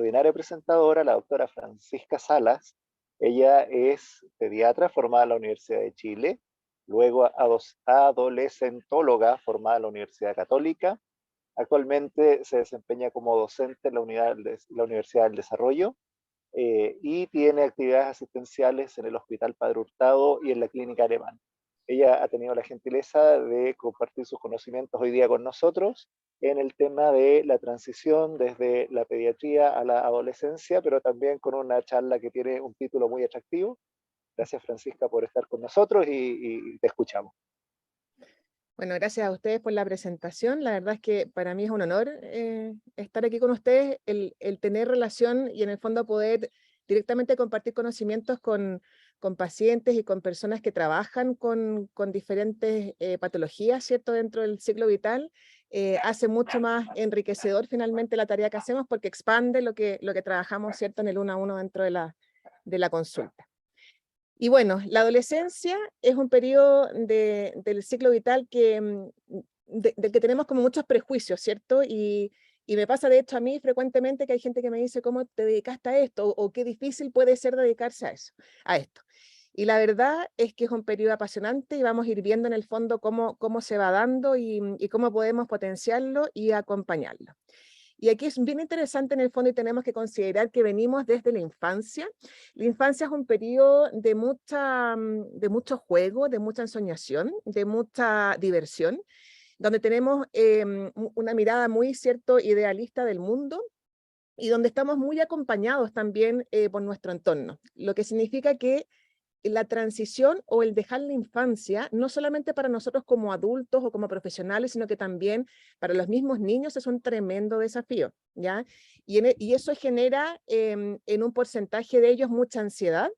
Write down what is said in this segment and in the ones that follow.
extraordinaria presentadora, la doctora Francisca Salas. Ella es pediatra formada en la Universidad de Chile, luego adolescentóloga formada en la Universidad Católica. Actualmente se desempeña como docente en la Universidad del Desarrollo y tiene actividades asistenciales en el Hospital Padre Hurtado y en la Clínica Alemán. Ella ha tenido la gentileza de compartir sus conocimientos hoy día con nosotros en el tema de la transición desde la pediatría a la adolescencia, pero también con una charla que tiene un título muy atractivo. Gracias, Francisca, por estar con nosotros y te escuchamos. Bueno, gracias a ustedes por la presentación. La verdad es que para mí es un honor estar aquí con ustedes, el tener relación y en el fondo poder directamente compartir conocimientos con pacientes y con personas que trabajan con diferentes patologías, ¿cierto? Dentro del ciclo vital, hace mucho más enriquecedor finalmente la tarea que hacemos porque expande lo que trabajamos, ¿cierto? En el uno a uno dentro de la consulta. Y bueno, la adolescencia es un periodo del ciclo vital del que tenemos como muchos prejuicios, ¿cierto? Y me pasa de hecho a mí frecuentemente que hay gente que me dice, ¿cómo te dedicaste a esto? O qué difícil puede ser dedicarse a esto. Y la verdad es que es un periodo apasionante y vamos a ir viendo en el fondo cómo se va dando y cómo podemos potenciarlo y acompañarlo. Y aquí es bien interesante en el fondo y tenemos que considerar que venimos desde la infancia. La infancia es un periodo de mucho juego, de mucha ensoñación, de mucha diversión, donde tenemos una mirada muy cierto idealista del mundo y donde estamos muy acompañados también por nuestro entorno, lo que significa que la transición o el dejar la infancia, no solamente para nosotros como adultos o como profesionales, sino que también para los mismos niños es un tremendo desafío, ¿ya? Y eso genera en un porcentaje de ellos mucha ansiedad,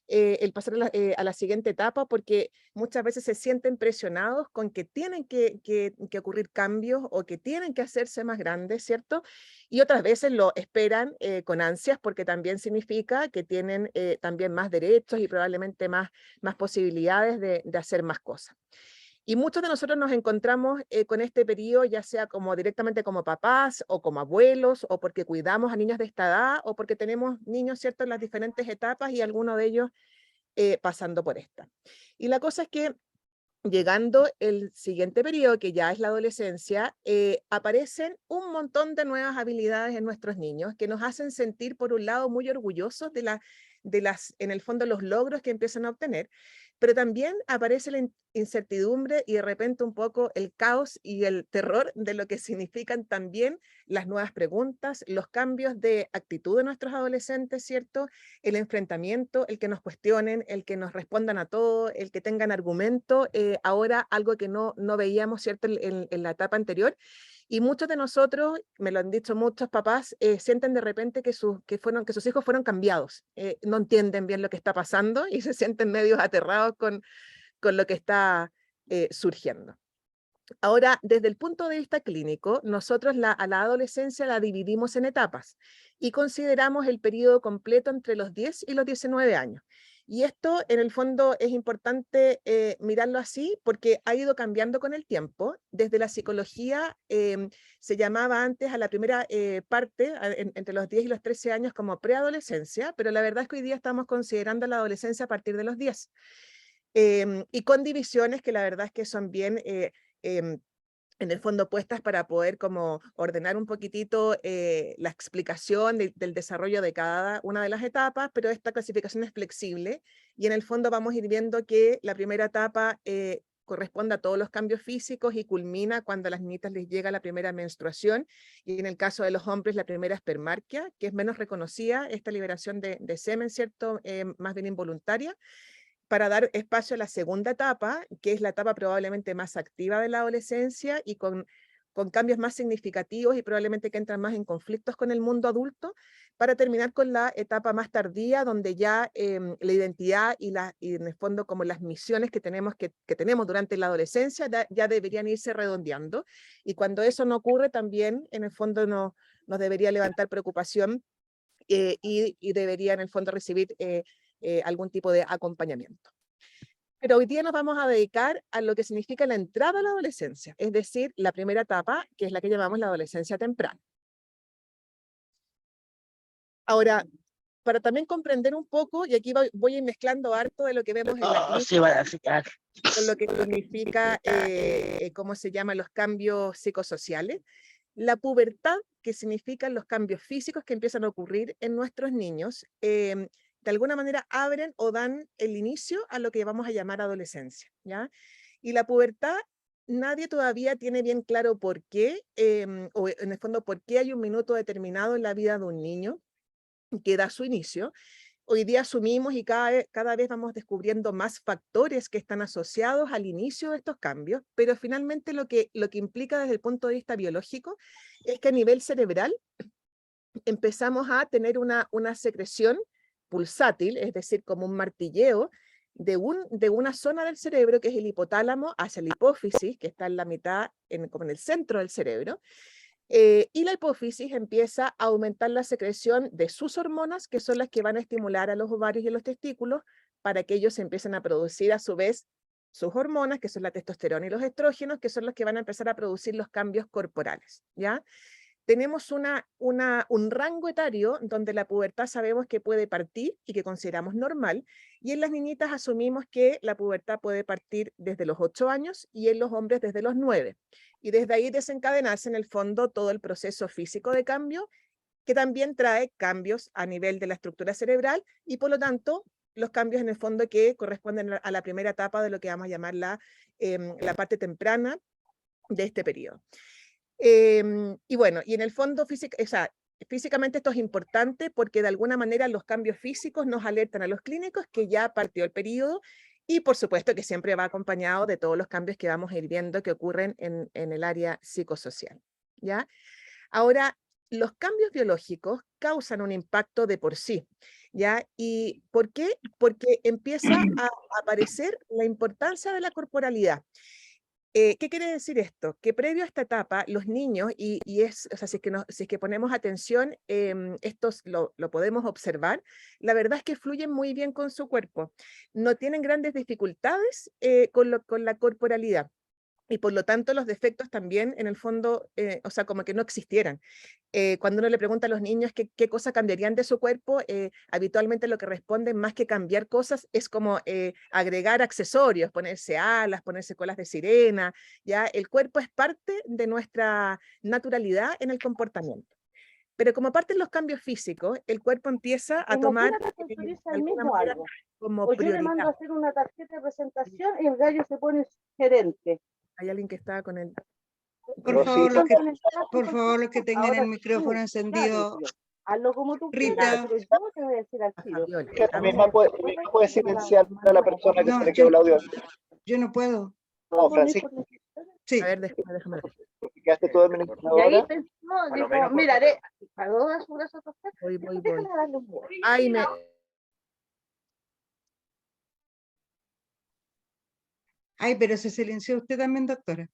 el pasar a la siguiente etapa, porque muchas veces se sienten presionados con que tienen que ocurrir cambios o que tienen que hacerse más grandes, ¿cierto? Y otras veces lo esperan con ansias porque también significa que tienen también más derechos y probablemente más posibilidades de hacer más cosas. Y muchos de nosotros nos encontramos con este periodo, ya sea como directamente como papás o como abuelos, o porque cuidamos a niños de esta edad, o porque tenemos niños, ¿cierto?, en las diferentes etapas y algunos de ellos pasando por esta. Y la cosa es que llegando el siguiente periodo, que ya es la adolescencia, aparecen un montón de nuevas habilidades en nuestros niños que nos hacen sentir, por un lado, muy orgullosos en el fondo, los logros que empiezan a obtener, pero también aparece la incertidumbre y de repente un poco el caos y el terror de lo que significan también las nuevas preguntas, los cambios de actitud de nuestros adolescentes, ¿cierto? El enfrentamiento, el que nos cuestionen, el que nos respondan a todo, el que tengan argumento, ahora algo que no veíamos, ¿cierto?, en la etapa anterior. Y muchos de nosotros, me lo han dicho muchos papás, sienten de repente que sus hijos fueron cambiados, no entienden bien lo que está pasando y se sienten medio aterrados con lo que está surgiendo. Ahora, desde el punto de vista clínico, nosotros a la adolescencia la dividimos en etapas y consideramos el periodo completo entre los 10 y los 19 años. Y esto, en el fondo, es importante mirarlo así porque ha ido cambiando con el tiempo. Desde la psicología se llamaba antes a la primera parte, entre los 10 y los 13 años, como preadolescencia, pero la verdad es que hoy día estamos considerando la adolescencia a partir de los 10. Y con divisiones que la verdad es que son bien em, en el fondo puestas para poder como ordenar un poquitito la explicación del desarrollo de cada una de las etapas, pero esta clasificación es flexible y en el fondo vamos a ir viendo que la primera etapa corresponde a todos los cambios físicos y culmina cuando a las niñitas les llega la primera menstruación y en el caso de los hombres la primera espermarquia, que es menos reconocida, esta liberación de semen, ¿cierto? Más bien involuntaria para dar espacio a la segunda etapa, que es la etapa probablemente más activa de la adolescencia y con cambios más significativos y probablemente que entran más en conflictos con el mundo adulto, para terminar con la etapa más tardía, donde ya la identidad y en el fondo como las misiones que tenemos durante la adolescencia ya deberían irse redondeando. Y cuando eso no ocurre, también en el fondo nos debería levantar preocupación y debería en el fondo recibir algún tipo de acompañamiento. Pero hoy día nos vamos a dedicar a lo que significa la entrada a la adolescencia, es decir, la primera etapa, que es la que llamamos la adolescencia temprana. Ahora, para también comprender un poco, y aquí voy a ir mezclando harto de lo que vemos en la clínica, Sí, van a fijar. con lo que significa, cómo se llaman los cambios psicosociales. La pubertad, que significan los cambios físicos que empiezan a ocurrir en nuestros niños, de alguna manera abren o dan el inicio a lo que vamos a llamar adolescencia, ¿ya? Y la pubertad, nadie todavía tiene bien claro por qué, o en el fondo, por qué hay un minuto determinado en la vida de un niño que da su inicio. Hoy día asumimos y cada vez vamos descubriendo más factores que están asociados al inicio de estos cambios, pero finalmente lo que implica desde el punto de vista biológico es que a nivel cerebral empezamos a tener una secreción pulsátil, es decir, como un martilleo de una zona del cerebro que es el hipotálamo hacia la hipófisis, que está en la mitad, como en el centro del cerebro, y la hipófisis empieza a aumentar la secreción de sus hormonas, que son las que van a estimular a los ovarios y a los testículos para que ellos empiecen a producir a su vez sus hormonas, que son la testosterona y los estrógenos, que son los que van a empezar a producir los cambios corporales, ¿ya? Tenemos un rango etario donde la pubertad sabemos que puede partir y que consideramos normal, y en las niñitas asumimos que la pubertad puede partir desde los 8 años y en los hombres desde los 9. Y desde ahí desencadenarse en el fondo todo el proceso físico de cambio, que también trae cambios a nivel de la estructura cerebral y por lo tanto los cambios en el fondo que corresponden a la primera etapa de lo que vamos a llamar la parte temprana de este periodo. Y bueno, y en el fondo físicamente esto es importante porque de alguna manera los cambios físicos nos alertan a los clínicos que ya partió el periodo y por supuesto que siempre va acompañado de todos los cambios que vamos a ir viendo que ocurren en el área psicosocial, ¿ya? Ahora, los cambios biológicos causan un impacto de por sí, ¿ya? ¿Y por qué? Porque empieza a aparecer la importancia de la corporalidad. ¿Qué quiere decir esto? Que previo a esta etapa, los niños, o sea, si es que ponemos atención, estos lo podemos observar, la verdad es que fluyen muy bien con su cuerpo, no tienen grandes dificultades con la corporalidad. Y por lo tanto los defectos también en el fondo, o sea, como que no existieran. Cuando uno le pregunta a los niños qué cosas cambiarían de su cuerpo, habitualmente lo que responden más que cambiar cosas es como agregar accesorios, ponerse alas, ponerse colas de sirena, ¿ya? El cuerpo es parte de nuestra naturalidad en el comportamiento. Pero como parte de los cambios físicos, el cuerpo empieza a tomar Imagínate que de autoriza el alguna mismo manera algo. como O yo le prioridad. mando a hacer una tarjeta de presentación y el gallo se pone gerente. Hay alguien que está con el... Por favor, los que, Entonces, por favor, los que tengan ahora el micrófono tú, encendido. Mario, hazlo como tú Rita. quieras, pero yo te voy a decir al a tiro. Fabiola. Que también puede silenciar a la persona que se No, le quedó el audio. yo no puedo. No, Francisco, Sí, A ver, déjame ver. quedaste tú Y ahí administradora. pensó, dijo, mira, haré, pagó a su brazo torcer, Voy. déjale darle un huevo. Ay, ay, pero se silenció usted también, doctora.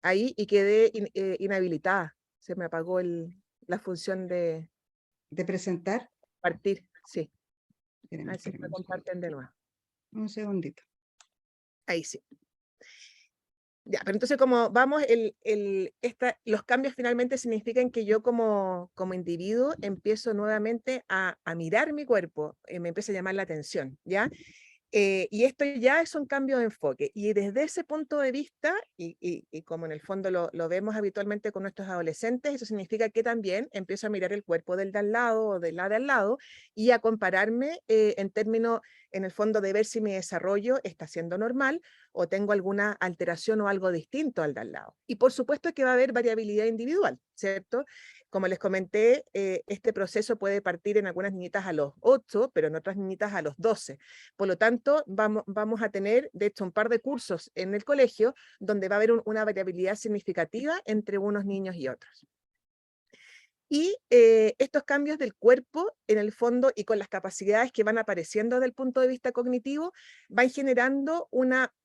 ahí y quedé inhabilitada. Se me apagó la función de ¿De presentar? partir. Sí. A Espérame, ver si me espérame comparten de nuevo. un segundito. Ahí sí. Ya, pero entonces como vamos, los cambios finalmente significan que yo como individuo empiezo nuevamente a mirar mi cuerpo, me empieza a llamar la atención, ¿ya? Y esto ya es un cambio de enfoque. Y desde ese punto de vista, y como en el fondo lo vemos habitualmente con nuestros adolescentes, eso significa que también empiezo a mirar el cuerpo del de al lado o de la de al lado y a compararme en términos, en el fondo, de ver si mi desarrollo está siendo normal o tengo alguna alteración o algo distinto al de al lado. Y por supuesto que va a haber variabilidad individual, ¿cierto? Como les comenté, este proceso puede partir en algunas niñitas a los 8, pero en otras niñitas a los 12. Por lo tanto, vamos a tener, de hecho, un par de cursos en el colegio donde va a haber una variabilidad significativa entre unos niños y otros. Y estos cambios del cuerpo, en el fondo, y con las capacidades que van apareciendo desde el punto de vista cognitivo, van generando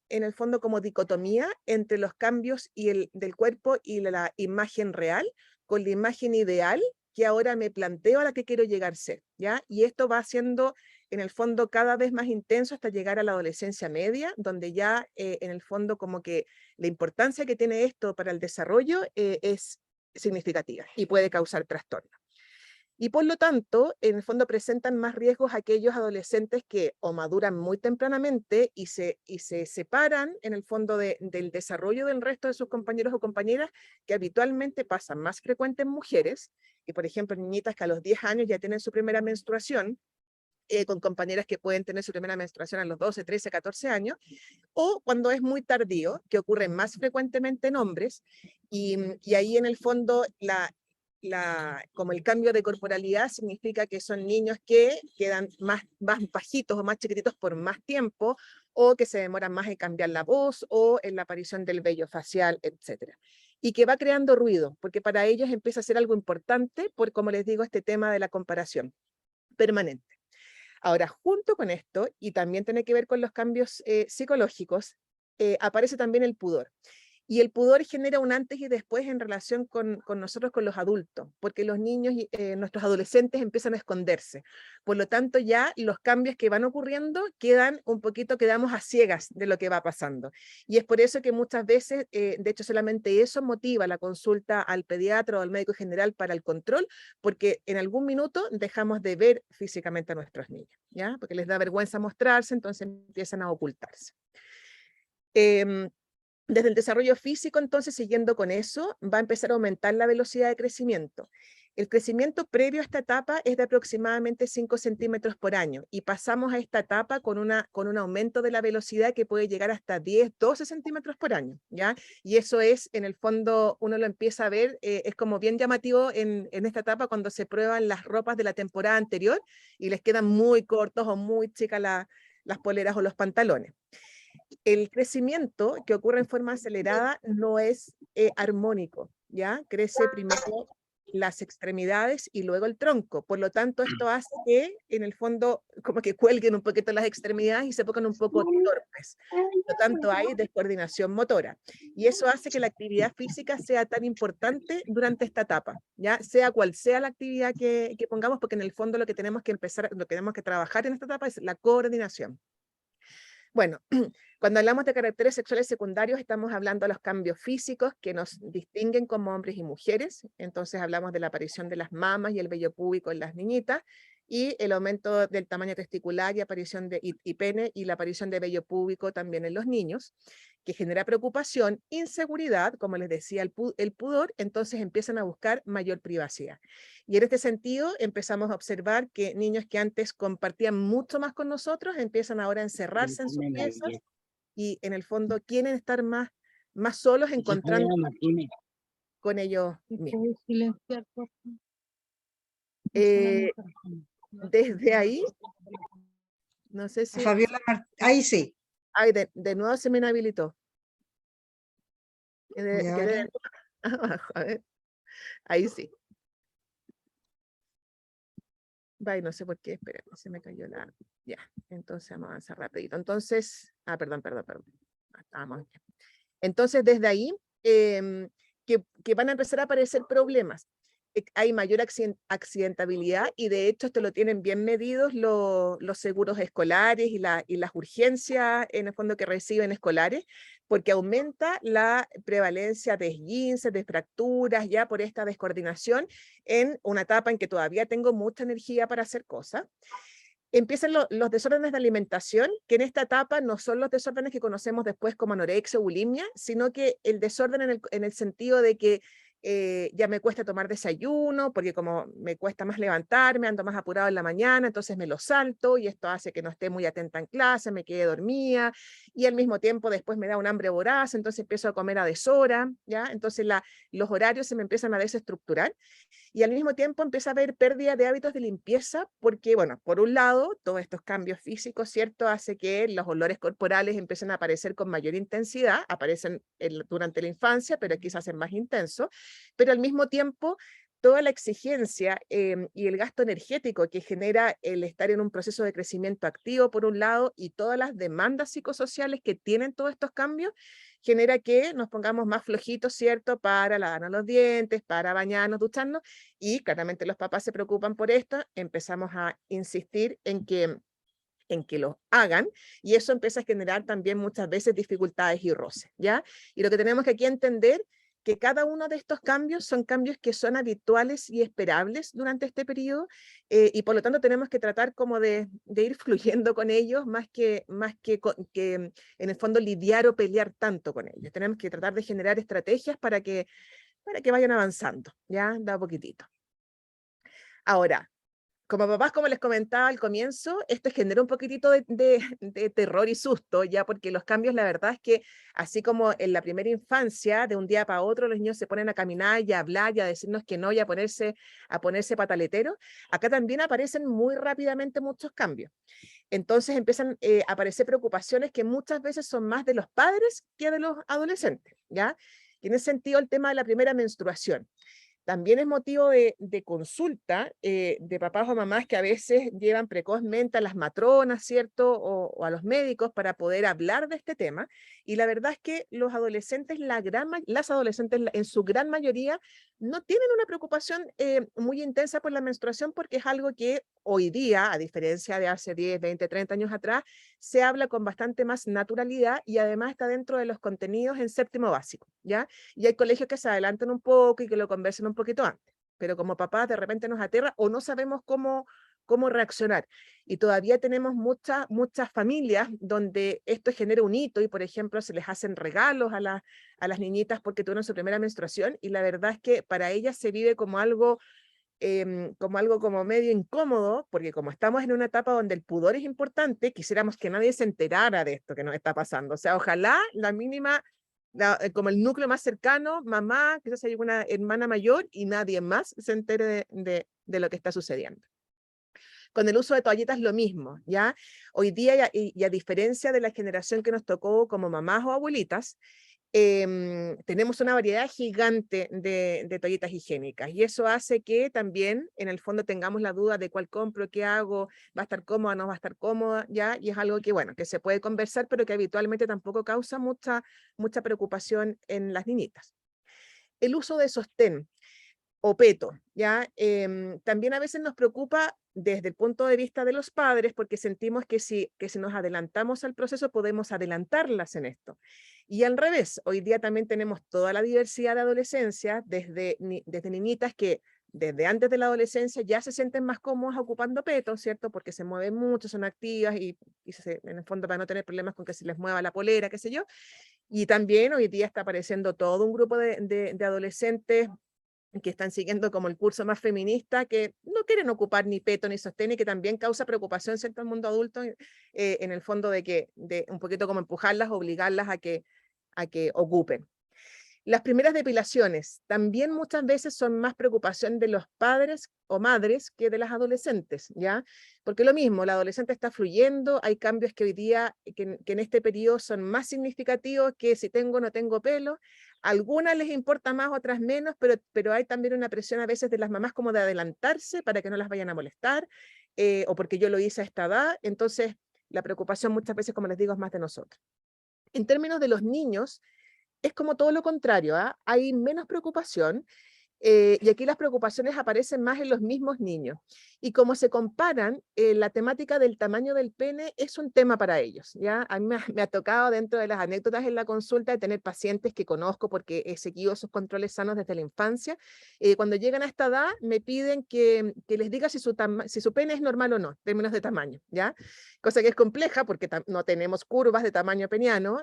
en el fondo, como dicotomía entre los cambios del cuerpo y la imagen real, con la imagen ideal que ahora me planteo a la que quiero llegar a ser, ¿ya? Y esto va siendo, en el fondo, cada vez más intenso hasta llegar a la adolescencia media, donde ya, en el fondo, como que la importancia que tiene esto para el desarrollo es significativa y puede causar trastorno. Y por lo tanto, en el fondo presentan más riesgos aquellos adolescentes que o maduran muy tempranamente y se separan en el fondo del desarrollo del resto de sus compañeros o compañeras, que habitualmente pasan más frecuente en mujeres, y por ejemplo niñitas que a los 10 años ya tienen su primera menstruación, con compañeras que pueden tener su primera menstruación a los 12, 13, 14 años, o cuando es muy tardío, que ocurre más frecuentemente en hombres, y ahí en el fondo como el cambio de corporalidad significa que son niños que quedan más bajitos o más chiquititos por más tiempo, o que se demoran más en cambiar la voz o en la aparición del vello facial, etc. Y que va creando ruido, porque para ellos empieza a ser algo importante por, como les digo, este tema de la comparación permanente. Ahora, junto con esto, y también tiene que ver con los cambios psicológicos, aparece también el pudor. Y el pudor genera un antes y después en relación con nosotros, con los adultos, porque los niños, nuestros adolescentes empiezan a esconderse. Por lo tanto, ya los cambios que van ocurriendo quedamos a ciegas de lo que va pasando. Y es por eso que muchas veces, de hecho, solamente eso motiva la consulta al pediatra o al médico general para el control, porque en algún minuto dejamos de ver físicamente a nuestros niños, ¿ya? Porque les da vergüenza mostrarse, entonces empiezan a ocultarse. Desde el desarrollo físico, entonces, siguiendo con eso, va a empezar a aumentar la velocidad de crecimiento. El crecimiento previo a esta etapa es de aproximadamente 5 centímetros por año, y pasamos a esta etapa con un aumento de la velocidad que puede llegar hasta 10, 12 centímetros por año, ¿ya? Y eso es, en el fondo, uno lo empieza a ver, es como bien llamativo en esta etapa cuando se prueban las ropas de la temporada anterior y les quedan muy cortos o muy chicas las poleras o los pantalones. El crecimiento que ocurre en forma acelerada no es armónico, ¿ya? Crece primero las extremidades y luego el tronco. Por lo tanto, esto hace que, en el fondo, como que cuelguen un poquito las extremidades y se pongan un poco torpes. Por lo tanto, hay descoordinación motora. Y eso hace que la actividad física sea tan importante durante esta etapa, ¿ya? Sea cual sea la actividad que pongamos, porque en el fondo lo que tenemos que trabajar en esta etapa es la coordinación. Bueno, cuando hablamos de caracteres sexuales secundarios, estamos hablando de los cambios físicos que nos distinguen como hombres y mujeres. Entonces hablamos de la aparición de las mamas y el vello púbico en las niñitas, y el aumento del tamaño testicular y aparición y pene, y la aparición de vello púbico también en los niños, que genera preocupación, inseguridad, como les decía, el pudor. Entonces empiezan a buscar mayor privacidad. Y en este sentido empezamos a observar que niños que antes compartían mucho más con nosotros empiezan ahora a encerrarse en sus piezas, y en el fondo quieren estar más solos, encontrando con ellos mismos. Desde ahí, no sé si... Fabiola ahí sí. Ay, de nuevo se me inhabilitó. ¿Y ahora? Abajo, a ver. Ahí sí. Bye, no sé por qué, espera, se me cayó la... Ya, entonces vamos a avanzar rapidito. Entonces, perdón. Estábamos aquí. Entonces, desde ahí, que van a empezar a aparecer problemas. Hay mayor accidentabilidad, y de hecho esto lo tienen bien medidos los seguros escolares y las urgencias, en el fondo, que reciben escolares, porque aumenta la prevalencia de esguinces, de fracturas, ya por esta descoordinación en una etapa en que todavía tengo mucha energía para hacer cosas. Empiezan los desórdenes de alimentación, que en esta etapa no son los desórdenes que conocemos después como anorexia o bulimia, sino que el desorden en el sentido de que ya me cuesta tomar desayuno, porque como me cuesta más levantarme, ando más apurado en la mañana, entonces me lo salto, y esto hace que no esté muy atenta en clase, me quede dormida, y al mismo tiempo después me da un hambre voraz, entonces empiezo a comer a deshora, ¿ya? Entonces los horarios se me empiezan a desestructurar. Y al mismo tiempo empieza a haber pérdida de hábitos de limpieza, porque, bueno, por un lado, todos estos cambios físicos, ¿cierto?, hace que los olores corporales empiecen a aparecer con mayor intensidad, aparecen durante la infancia, pero quizás es más intenso, pero al mismo tiempo toda la exigencia y el gasto energético que genera el estar en un proceso de crecimiento activo, por un lado, y todas las demandas psicosociales que tienen todos estos cambios, genera que nos pongamos más flojitos, ¿cierto?, para lavarnos los dientes, para bañarnos, ducharnos, y claramente los papás se preocupan por esto, empezamos a insistir en que lo hagan, y eso empieza a generar también muchas veces dificultades y roces, ¿ya? Y lo que tenemos que aquí entender, que cada uno de estos cambios son cambios que son habituales y esperables durante este periodo, y por lo tanto tenemos que tratar como de ir fluyendo con ellos, que en el fondo lidiar o pelear tanto con ellos. Tenemos que tratar de generar estrategias para que vayan avanzando, ya, de a poquitito. Ahora, como papás, como les comentaba al comienzo, esto genera un poquitito de terror y susto, ya, porque los cambios, la verdad es que, así como en la primera infancia, de un día para otro, los niños se ponen a caminar y a hablar y a decirnos que no y a ponerse pataleteros, acá también aparecen muy rápidamente muchos cambios. Entonces empiezan a aparecer preocupaciones que muchas veces son más de los padres que de los adolescentes, ¿ya? Y en ese sentido, el tema de la primera menstruación también es motivo de consulta de papás o mamás que a veces llevan precozmente a las matronas, ¿cierto? O a los médicos para poder hablar de este tema. Y la verdad es que los adolescentes, las adolescentes en su gran mayoría, no tienen una preocupación muy intensa por la menstruación porque es algo que hoy día, a diferencia de hace 10, 20, 30 años atrás, se habla con bastante más naturalidad y además está dentro de los contenidos en séptimo básico, ¿ya? Y hay colegios que se adelantan un poco y que lo conversan un poquito antes, pero como papás de repente nos aterra o no sabemos cómo reaccionar. Y todavía tenemos muchas familias donde esto genera un hito y, por ejemplo, se les hacen regalos a las niñitas porque tuvieron su primera menstruación y la verdad es que para ellas se vive como algo como medio incómodo, porque como estamos en una etapa donde el pudor es importante, quisiéramos que nadie se enterara de esto que nos está pasando. O sea, ojalá la mínima, como el núcleo más cercano, mamá, quizás hay una hermana mayor y nadie más se entere de lo que está sucediendo. Con el uso de toallitas lo mismo, ¿ya? Hoy día, y a diferencia de la generación que nos tocó como mamás o abuelitas, tenemos una variedad gigante de toallitas higiénicas y eso hace que también en el fondo tengamos la duda de cuál compro, qué hago, va a estar cómoda, no va a estar cómoda, ¿ya? Y es algo que, bueno, que se puede conversar, pero que habitualmente tampoco causa mucha preocupación en las niñitas. El uso de sostén o peto, ¿ya? También a veces nos preocupa desde el punto de vista de los padres porque sentimos que si nos adelantamos al proceso podemos adelantarlas en esto. Y al revés, hoy día también tenemos toda la diversidad de adolescencia, desde niñitas que desde antes de la adolescencia ya se sienten más cómodas ocupando peto, ¿cierto? Porque se mueven mucho, son activas y en el fondo para no tener problemas con que se les mueva la polera, qué sé yo. Y también hoy día está apareciendo todo un grupo de adolescentes que están siguiendo como el curso más feminista, que no quieren ocupar ni peto ni sostén y que también causa preocupación cierto el mundo adulto, en el fondo de un poquito como empujarlas, obligarlas a que ocupen. Las primeras depilaciones también muchas veces son más preocupación de los padres o madres que de las adolescentes, ¿ya? Porque lo mismo, la adolescente está fluyendo, hay cambios que hoy día, que en este periodo son más significativos que si tengo o no tengo pelo. Algunas les importa más, otras menos, pero hay también una presión a veces de las mamás como de adelantarse para que no las vayan a molestar, o porque yo lo hice a esta edad. Entonces, la preocupación muchas veces, como les digo, es más de nosotros. En términos de los niños, es como todo lo contrario, ¿ah? Hay menos preocupación y aquí las preocupaciones aparecen más en los mismos niños. Y como se comparan, la temática del tamaño del pene es un tema para ellos, ¿ya? A mí me ha tocado dentro de las anécdotas en la consulta de tener pacientes que conozco porque he seguido sus controles sanos desde la infancia. Cuando llegan a esta edad me piden que les diga si su pene es normal o no, en términos de tamaño, ¿ya? Cosa que es compleja porque no tenemos curvas de tamaño peniano,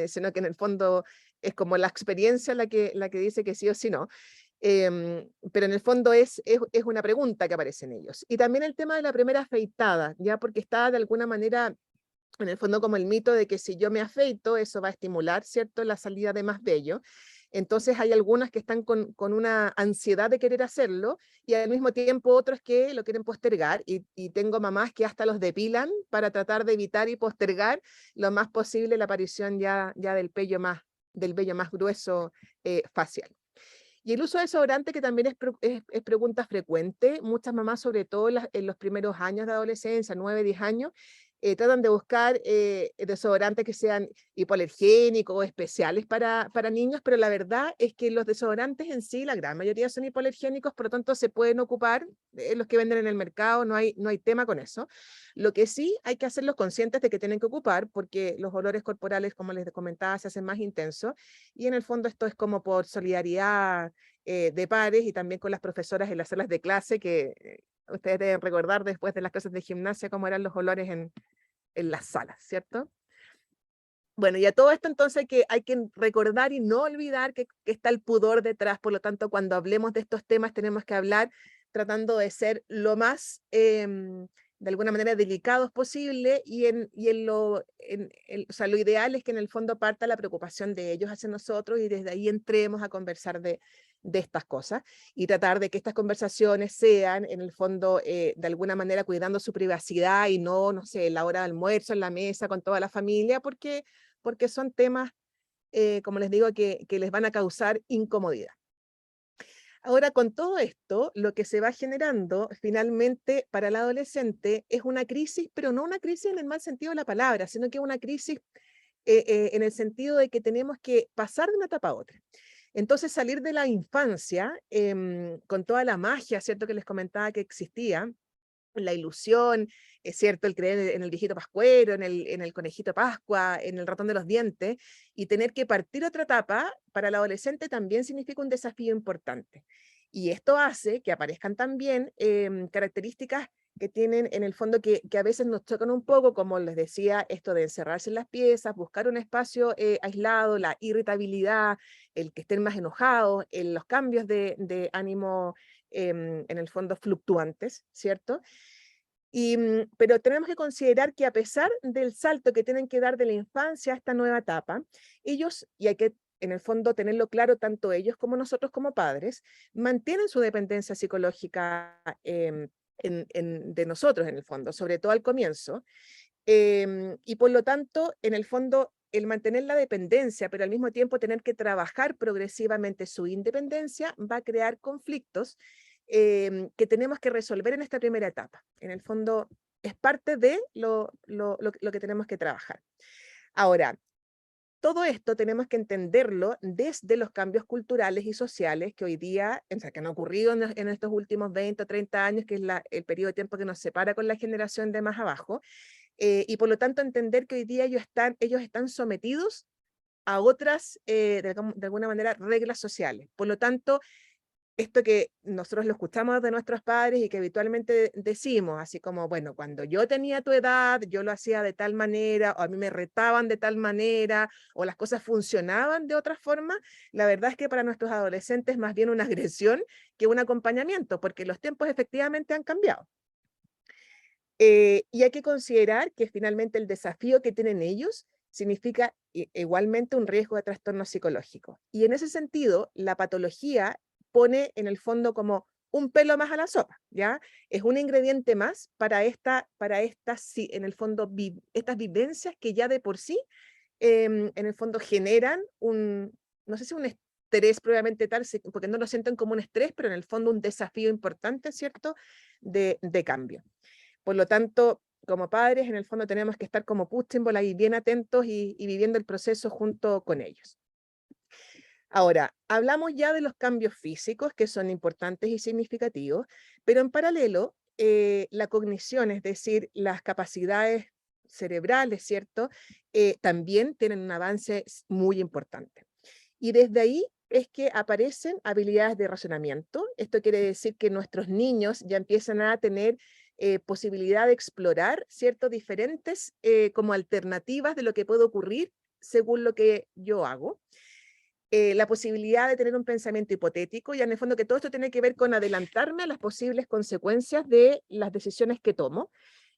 sino que en el fondo es como la experiencia la que dice que sí o sí no. Pero en el fondo es una pregunta que aparece en ellos. Y también el tema de la primera afeitada, ya porque está de alguna manera en el fondo como el mito de que si yo me afeito, eso va a estimular, ¿cierto?, la salida de más vello. Entonces hay algunas que están con una ansiedad de querer hacerlo y al mismo tiempo otros que lo quieren postergar y tengo mamás que hasta los depilan para tratar de evitar y postergar lo más posible la aparición ya del vello más grueso facial. Y el uso de desodorante, que también es pregunta frecuente, muchas mamás, sobre todo en los primeros años de adolescencia, 9, 10 años, tratan de buscar desodorantes que sean hipoalergénicos o especiales para niños, pero la verdad es que los desodorantes en sí, la gran mayoría son hipoalergénicos, por lo tanto se pueden ocupar los que venden en el mercado, no hay tema con eso. Lo que sí hay que hacerlos conscientes de que tienen que ocupar, porque los olores corporales, como les comentaba, se hacen más intensos, y en el fondo esto es como por solidaridad de pares y también con las profesoras en las salas de clase, que ustedes deben recordar después de las clases de gimnasia cómo eran los olores en las salas, ¿cierto? Bueno, y a todo esto entonces hay que recordar y no olvidar que está el pudor detrás, por lo tanto, cuando hablemos de estos temas tenemos que hablar tratando de ser lo más, de alguna manera, delicados posible, o sea, lo ideal es que en el fondo parta la preocupación de ellos hacia nosotros y desde ahí entremos a conversar de estas cosas y tratar de que estas conversaciones sean, en el fondo, de alguna manera cuidando su privacidad y no sé, la hora de almuerzo en la mesa con toda la familia, porque son temas, como les digo, que les van a causar incomodidad. Ahora, con todo esto, lo que se va generando finalmente para el adolescente es una crisis, pero no una crisis en el mal sentido de la palabra, sino que una crisis en el sentido de que tenemos que pasar de una etapa a otra. Entonces, salir de la infancia con toda la magia, ¿cierto?, que les comentaba que existía, la ilusión, es cierto, el creer en el viejito pascuero, en el conejito Pascua, en el ratón de los dientes, y tener que partir otra etapa, para el adolescente también significa un desafío importante. Y esto hace que aparezcan también características que tienen en el fondo que a veces nos chocan un poco, como les decía, esto de encerrarse en las piezas, buscar un espacio aislado, la irritabilidad, el que estén más enojados, los cambios de ánimo en el fondo fluctuantes, ¿cierto? Pero tenemos que considerar que a pesar del salto que tienen que dar de la infancia a esta nueva etapa, ellos, y hay que en el fondo tenerlo claro tanto ellos como nosotros como padres, mantienen su dependencia psicológica de nosotros en el fondo, sobre todo al comienzo, y por lo tanto, en el fondo, el mantener la dependencia, pero al mismo tiempo tener que trabajar progresivamente su independencia, va a crear conflictos que tenemos que resolver en esta primera etapa. En el fondo, es parte de lo que tenemos que trabajar. Ahora, todo esto tenemos que entenderlo desde los cambios culturales y sociales que hoy día, o sea, que han ocurrido en estos últimos 20 o 30 años, que es el periodo de tiempo que nos separa con la generación de más abajo, y por lo tanto entender que hoy día ellos están sometidos a otras, de alguna manera, reglas sociales. Por lo tanto, esto que nosotros lo escuchamos de nuestros padres y que habitualmente decimos, así como, bueno, cuando yo tenía tu edad, yo lo hacía de tal manera, o a mí me retaban de tal manera, o las cosas funcionaban de otra forma, la verdad es que para nuestros adolescentes es más bien una agresión que un acompañamiento, porque los tiempos efectivamente han cambiado. Y hay que considerar que finalmente el desafío que tienen ellos significa igualmente un riesgo de trastorno psicológico. Y en ese sentido, la patología pone en el fondo como un pelo más a la sopa, ¿ya? Es un ingrediente más para estas, en el fondo, estas vivencias que ya de por sí, en el fondo, generan no sé si un estrés probablemente tal, porque no lo sienten como un estrés, pero en el fondo un desafío importante, ¿cierto?, de cambio. Por lo tanto, como padres, en el fondo tenemos que estar como punching ahí bien atentos y viviendo el proceso junto con ellos. Ahora, hablamos ya de los cambios físicos que son importantes y significativos, pero en paralelo, la cognición, es decir, las capacidades cerebrales, ¿cierto? También tienen un avance muy importante. Y desde ahí es que aparecen habilidades de razonamiento. Esto quiere decir que nuestros niños ya empiezan a tener posibilidad de explorar, ¿cierto?, diferentes como alternativas de lo que puede ocurrir según lo que yo hago. La posibilidad de tener un pensamiento hipotético, y en el fondo que todo esto tiene que ver con adelantarme a las posibles consecuencias de las decisiones que tomo,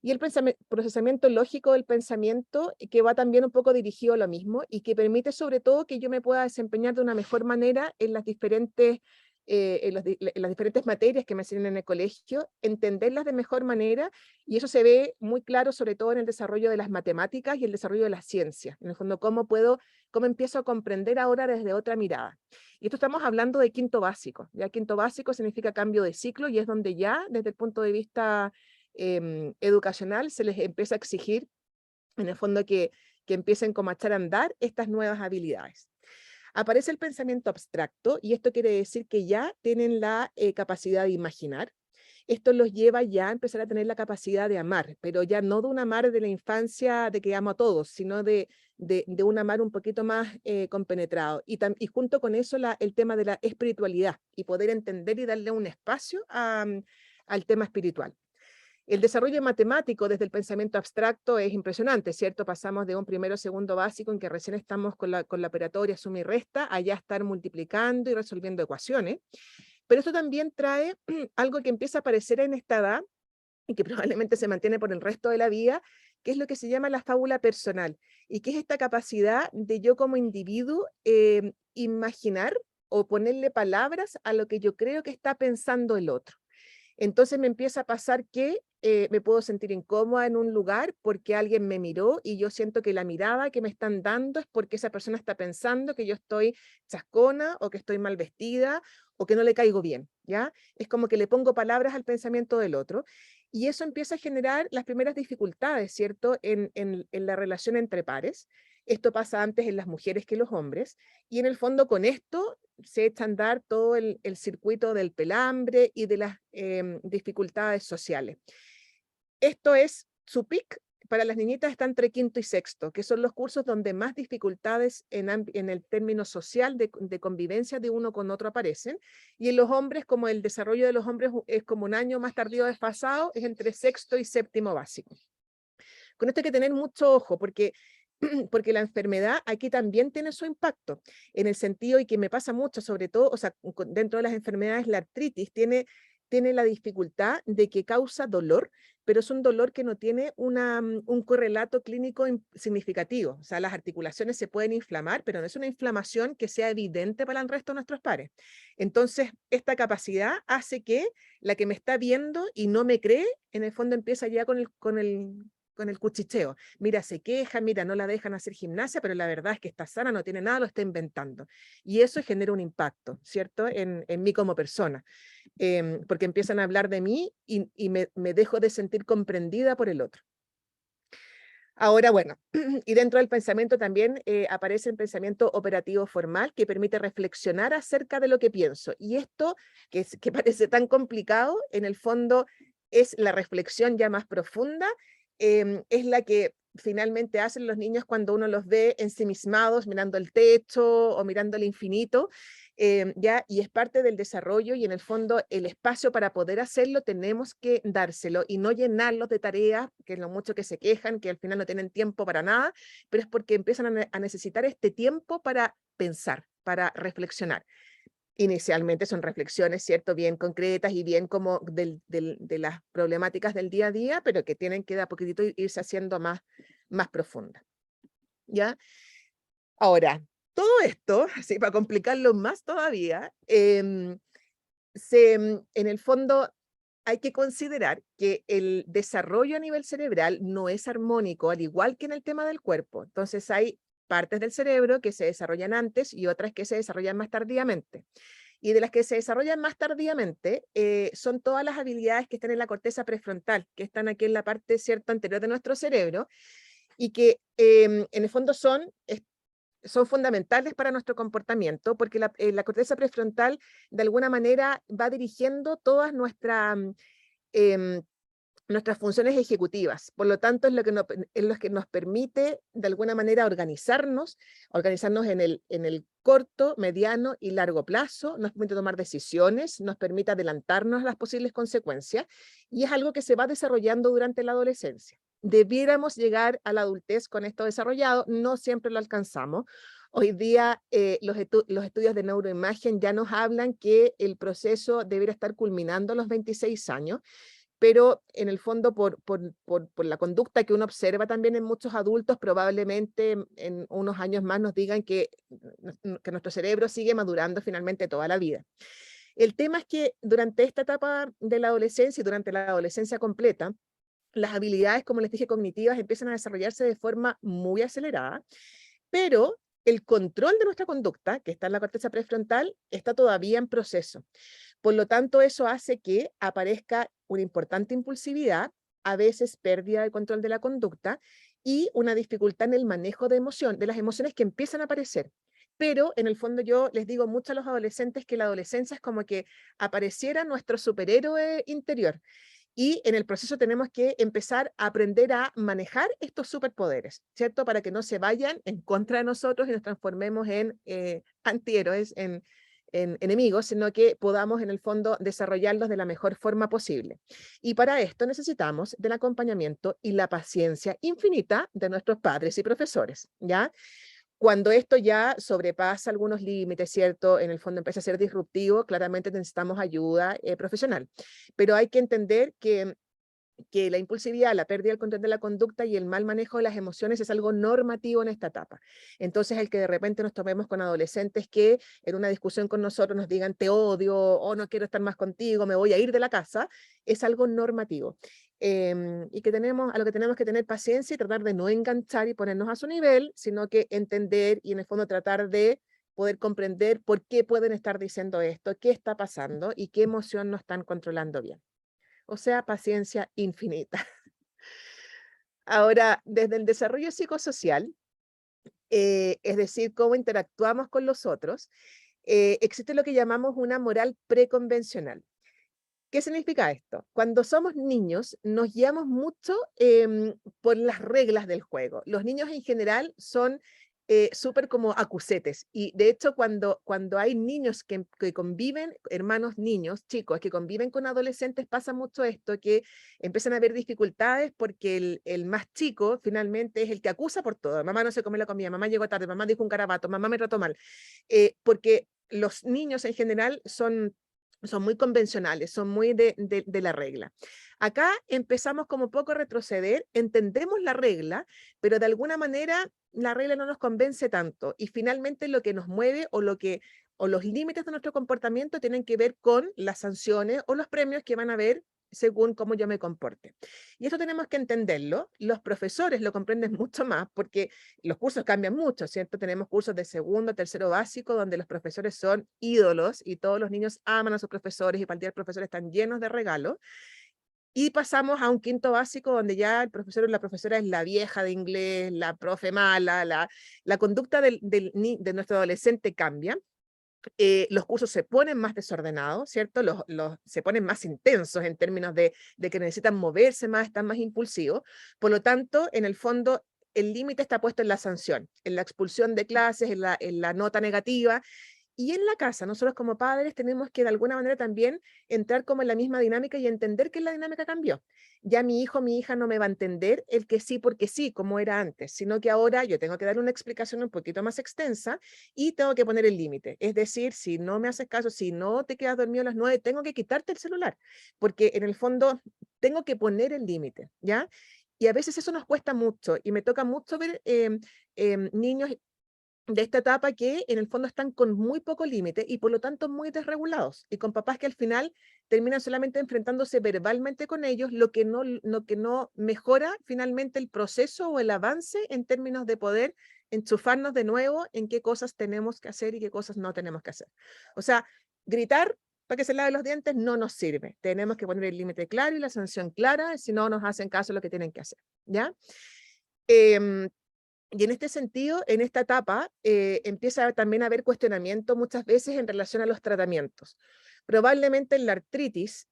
y el procesamiento lógico del pensamiento, que va también un poco dirigido a lo mismo, y que permite sobre todo que yo me pueda desempeñar de una mejor manera en las diferentes, en las diferentes materias que me enseñan en el colegio, entenderlas de mejor manera, y eso se ve muy claro sobre todo en el desarrollo de las matemáticas y el desarrollo de la ciencia. En el fondo, cómo empiezo a comprender ahora desde otra mirada. Y esto estamos hablando de quinto básico. Ya quinto básico significa cambio de ciclo y es donde ya, desde el punto de vista educacional se les empieza a exigir, en el fondo, que empiecen como a echar a andar estas nuevas habilidades. Aparece el pensamiento abstracto, y esto quiere decir que ya tienen la capacidad de imaginar. Esto los lleva ya a empezar a tener la capacidad de amar, pero ya no de un amar de la infancia de que amo a todos, sino de un amar un poquito más compenetrado. Y junto con eso el tema de la espiritualidad, y poder entender y darle un espacio al tema espiritual. El desarrollo matemático desde el pensamiento abstracto es impresionante, ¿cierto? Pasamos de un primero segundo básico en que recién estamos con la operatoria suma y resta, a ya estar multiplicando y resolviendo ecuaciones. Pero esto también trae algo que empieza a aparecer en esta edad y que probablemente se mantiene por el resto de la vida, que es lo que se llama la fábula personal, y que es esta capacidad de yo como individuo imaginar o ponerle palabras a lo que yo creo que está pensando el otro. Entonces me empieza a pasar que me puedo sentir incómoda en un lugar porque alguien me miró y yo siento que la mirada que me están dando es porque esa persona está pensando que yo estoy chascona o que estoy mal vestida o que no le caigo bien, ¿ya? Es como que le pongo palabras al pensamiento del otro, y eso empieza a generar las primeras dificultades, ¿cierto? En la relación entre pares. Esto pasa antes en las mujeres que en los hombres, y en el fondo con esto se echa a andar todo el circuito del pelambre y de las dificultades sociales. Esto es su pic. Para las niñitas está entre quinto y sexto, que son los cursos donde más dificultades en el término social de convivencia de uno con otro aparecen, y en los hombres, como el desarrollo de los hombres es como un año más tardío desfasado, es entre sexto y séptimo básico. Con esto hay que tener mucho ojo, porque la enfermedad aquí también tiene su impacto, en el sentido, y que me pasa mucho, sobre todo, o sea, dentro de las enfermedades, la artritis tiene la dificultad de que causa dolor, pero es un dolor que no tiene un correlato clínico significativo. O sea, las articulaciones se pueden inflamar, pero no es una inflamación que sea evidente para el resto de nuestros pares. Entonces, esta capacidad hace que la que me está viendo y no me cree, en el fondo empieza ya con el cuchicheo. Mira, se queja, mira, no la dejan hacer gimnasia, pero la verdad es que está sana, no tiene nada, lo está inventando. Y eso genera un impacto, ¿cierto? En mí como persona. Porque empiezan a hablar de mí y me dejo de sentir comprendida por el otro. Ahora, bueno, y dentro del pensamiento también aparece el pensamiento operativo formal, que permite reflexionar acerca de lo que pienso. Y esto, que parece tan complicado, en el fondo es la reflexión ya más profunda, es la que finalmente hacen los niños cuando uno los ve ensimismados, mirando el techo o mirando el infinito, ¿ya? Y es parte del desarrollo, y en el fondo el espacio para poder hacerlo tenemos que dárselo y no llenarlos de tareas, que es lo mucho que se quejan, que al final no tienen tiempo para nada, pero es porque empiezan a necesitar este tiempo para pensar, para reflexionar. Inicialmente son reflexiones, ¿cierto?, bien concretas y bien como de las problemáticas del día a día, pero que tienen que de a poquitito irse haciendo más profundas, ¿ya? Ahora, todo esto, así para complicarlo más todavía, en el fondo hay que considerar que el desarrollo a nivel cerebral no es armónico, al igual que en el tema del cuerpo. Entonces hay partes del cerebro que se desarrollan antes y otras que se desarrollan más tardíamente. Y de las que se desarrollan más tardíamente son todas las habilidades que están en la corteza prefrontal, que están aquí en la parte, ¿cierto?, anterior de nuestro cerebro, y que en el fondo son fundamentales para nuestro comportamiento, porque la corteza prefrontal de alguna manera va dirigiendo todas nuestras funciones ejecutivas. Por lo tanto, es lo que nos permite de alguna manera organizarnos en el corto, mediano y largo plazo, nos permite tomar decisiones, nos permite adelantarnos a las posibles consecuencias, y es algo que se va desarrollando durante la adolescencia. Debiéramos llegar a la adultez con esto desarrollado, no siempre lo alcanzamos. Hoy día los estudios de neuroimagen ya nos hablan que el proceso debería estar culminando a los 26 años, pero en el fondo por la conducta que uno observa también en muchos adultos, probablemente en unos años más nos digan que nuestro cerebro sigue madurando finalmente toda la vida. El tema es que durante esta etapa de la adolescencia y durante la adolescencia completa, las habilidades, como les dije, cognitivas empiezan a desarrollarse de forma muy acelerada, pero el control de nuestra conducta, que está en la corteza prefrontal, está todavía en proceso. Por lo tanto, eso hace que aparezca una importante impulsividad a veces pérdida de control de la conducta y una dificultad en el manejo de las emociones que empiezan a aparecer. Pero en el fondo yo les digo mucho a los adolescentes que la adolescencia es como que apareciera nuestro superhéroe interior. Y en el proceso tenemos que empezar a aprender a manejar estos superpoderes, ¿cierto? Para que no se vayan en contra de nosotros y nos transformemos en antihéroes, en enemigos, sino que podamos en el fondo desarrollarlos de la mejor forma posible. Y para esto necesitamos del acompañamiento y la paciencia infinita de nuestros padres y profesores, ¿ya? Cuando esto ya sobrepasa algunos límites, ¿cierto? En el fondo empieza a ser disruptivo, claramente necesitamos ayuda profesional. Pero hay que entender que la impulsividad, la pérdida del control de la conducta y el mal manejo de las emociones es algo normativo en esta etapa. Entonces, el que de repente nos tomemos con adolescentes que en una discusión con nosotros nos digan te odio o no quiero estar más contigo, me voy a ir de la casa, es algo normativo. Y que a lo que tenemos que tener paciencia y tratar de no enganchar y ponernos a su nivel, sino que entender y en el fondo tratar de poder comprender por qué pueden estar diciendo esto, qué está pasando y qué emoción no están controlando bien. O sea, paciencia infinita. Ahora, desde el desarrollo psicosocial, es decir, cómo interactuamos con los otros, existe lo que llamamos una moral preconvencional. ¿Qué significa esto? Cuando somos niños, nos guiamos mucho por las reglas del juego. Los niños en general son súper como acusetes. Y de hecho, cuando hay niños que conviven, hermanos niños, chicos, que conviven con adolescentes, pasa mucho esto, que empiezan a haber dificultades porque el más chico finalmente es el que acusa por todo. Mamá no se come la comida, mamá llegó tarde, mamá dijo un garabato, mamá me trató mal. Porque los niños en general son muy convencionales, son muy de la regla. Acá empezamos como poco a retroceder, entendemos la regla, pero de alguna manera la regla no nos convence tanto y finalmente lo que nos mueve o los límites de nuestro comportamiento tienen que ver con las sanciones o los premios que van a haber según cómo yo me comporte. Y esto tenemos que entenderlo, los profesores lo comprenden mucho más porque los cursos cambian mucho, ¿cierto? Tenemos cursos de segundo, tercero básico, donde los profesores son ídolos y todos los niños aman a sus profesores y para el día del profesor están llenos de regalos. Y pasamos a un quinto básico donde ya el profesor o la profesora es la vieja de inglés, la profe mala, la conducta de nuestro adolescente cambia. Los cursos se ponen más desordenados, ¿cierto? Se ponen más intensos en términos de que necesitan moverse más, están más impulsivos. Por lo tanto, en el fondo, el límite está puesto en la sanción, en la expulsión de clases, en la nota negativa. Y en la casa, nosotros como padres tenemos que de alguna manera también entrar como en la misma dinámica y entender que la dinámica cambió. Ya mi hijo, mi hija no me va a entender el que sí porque sí, como era antes, sino que ahora yo tengo que darle una explicación un poquito más extensa y tengo que poner el límite. Es decir, si no me haces caso, si no te quedas dormido a las 9, tengo que quitarte el celular, porque en el fondo tengo que poner el límite, ¿ya? Y a veces eso nos cuesta mucho y me toca mucho ver niños de esta etapa que en el fondo están con muy poco límite y por lo tanto muy desregulados y con papás que al final terminan solamente enfrentándose verbalmente con ellos, lo que no mejora finalmente el proceso o el avance en términos de poder enchufarnos de nuevo en qué cosas tenemos que hacer y qué cosas no tenemos que hacer. O sea, gritar para que se lave los dientes no nos sirve. Tenemos que poner el límite claro y la sanción clara, si no nos hacen caso lo que tienen que hacer, ¿ya? Y en este sentido, en esta etapa, empieza también a haber cuestionamiento muchas veces en relación a los tratamientos. Probablemente en la artritis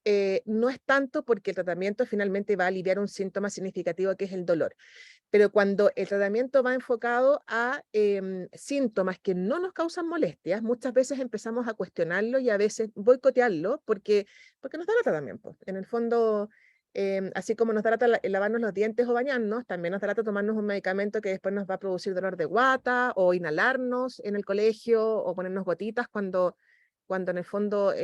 no es tanto porque el tratamiento finalmente va a aliviar un síntoma significativo que es el dolor, pero cuando el tratamiento va enfocado a síntomas que no nos causan molestias, muchas veces empezamos a cuestionarlo y a veces boicotearlo porque nos da lata también, pues. En el fondo, así como nos da lata lavarnos los dientes o bañarnos, también nos da lata tomarnos un medicamento que después nos va a producir dolor de guata o inhalarnos en el colegio o ponernos gotitas cuando en el fondo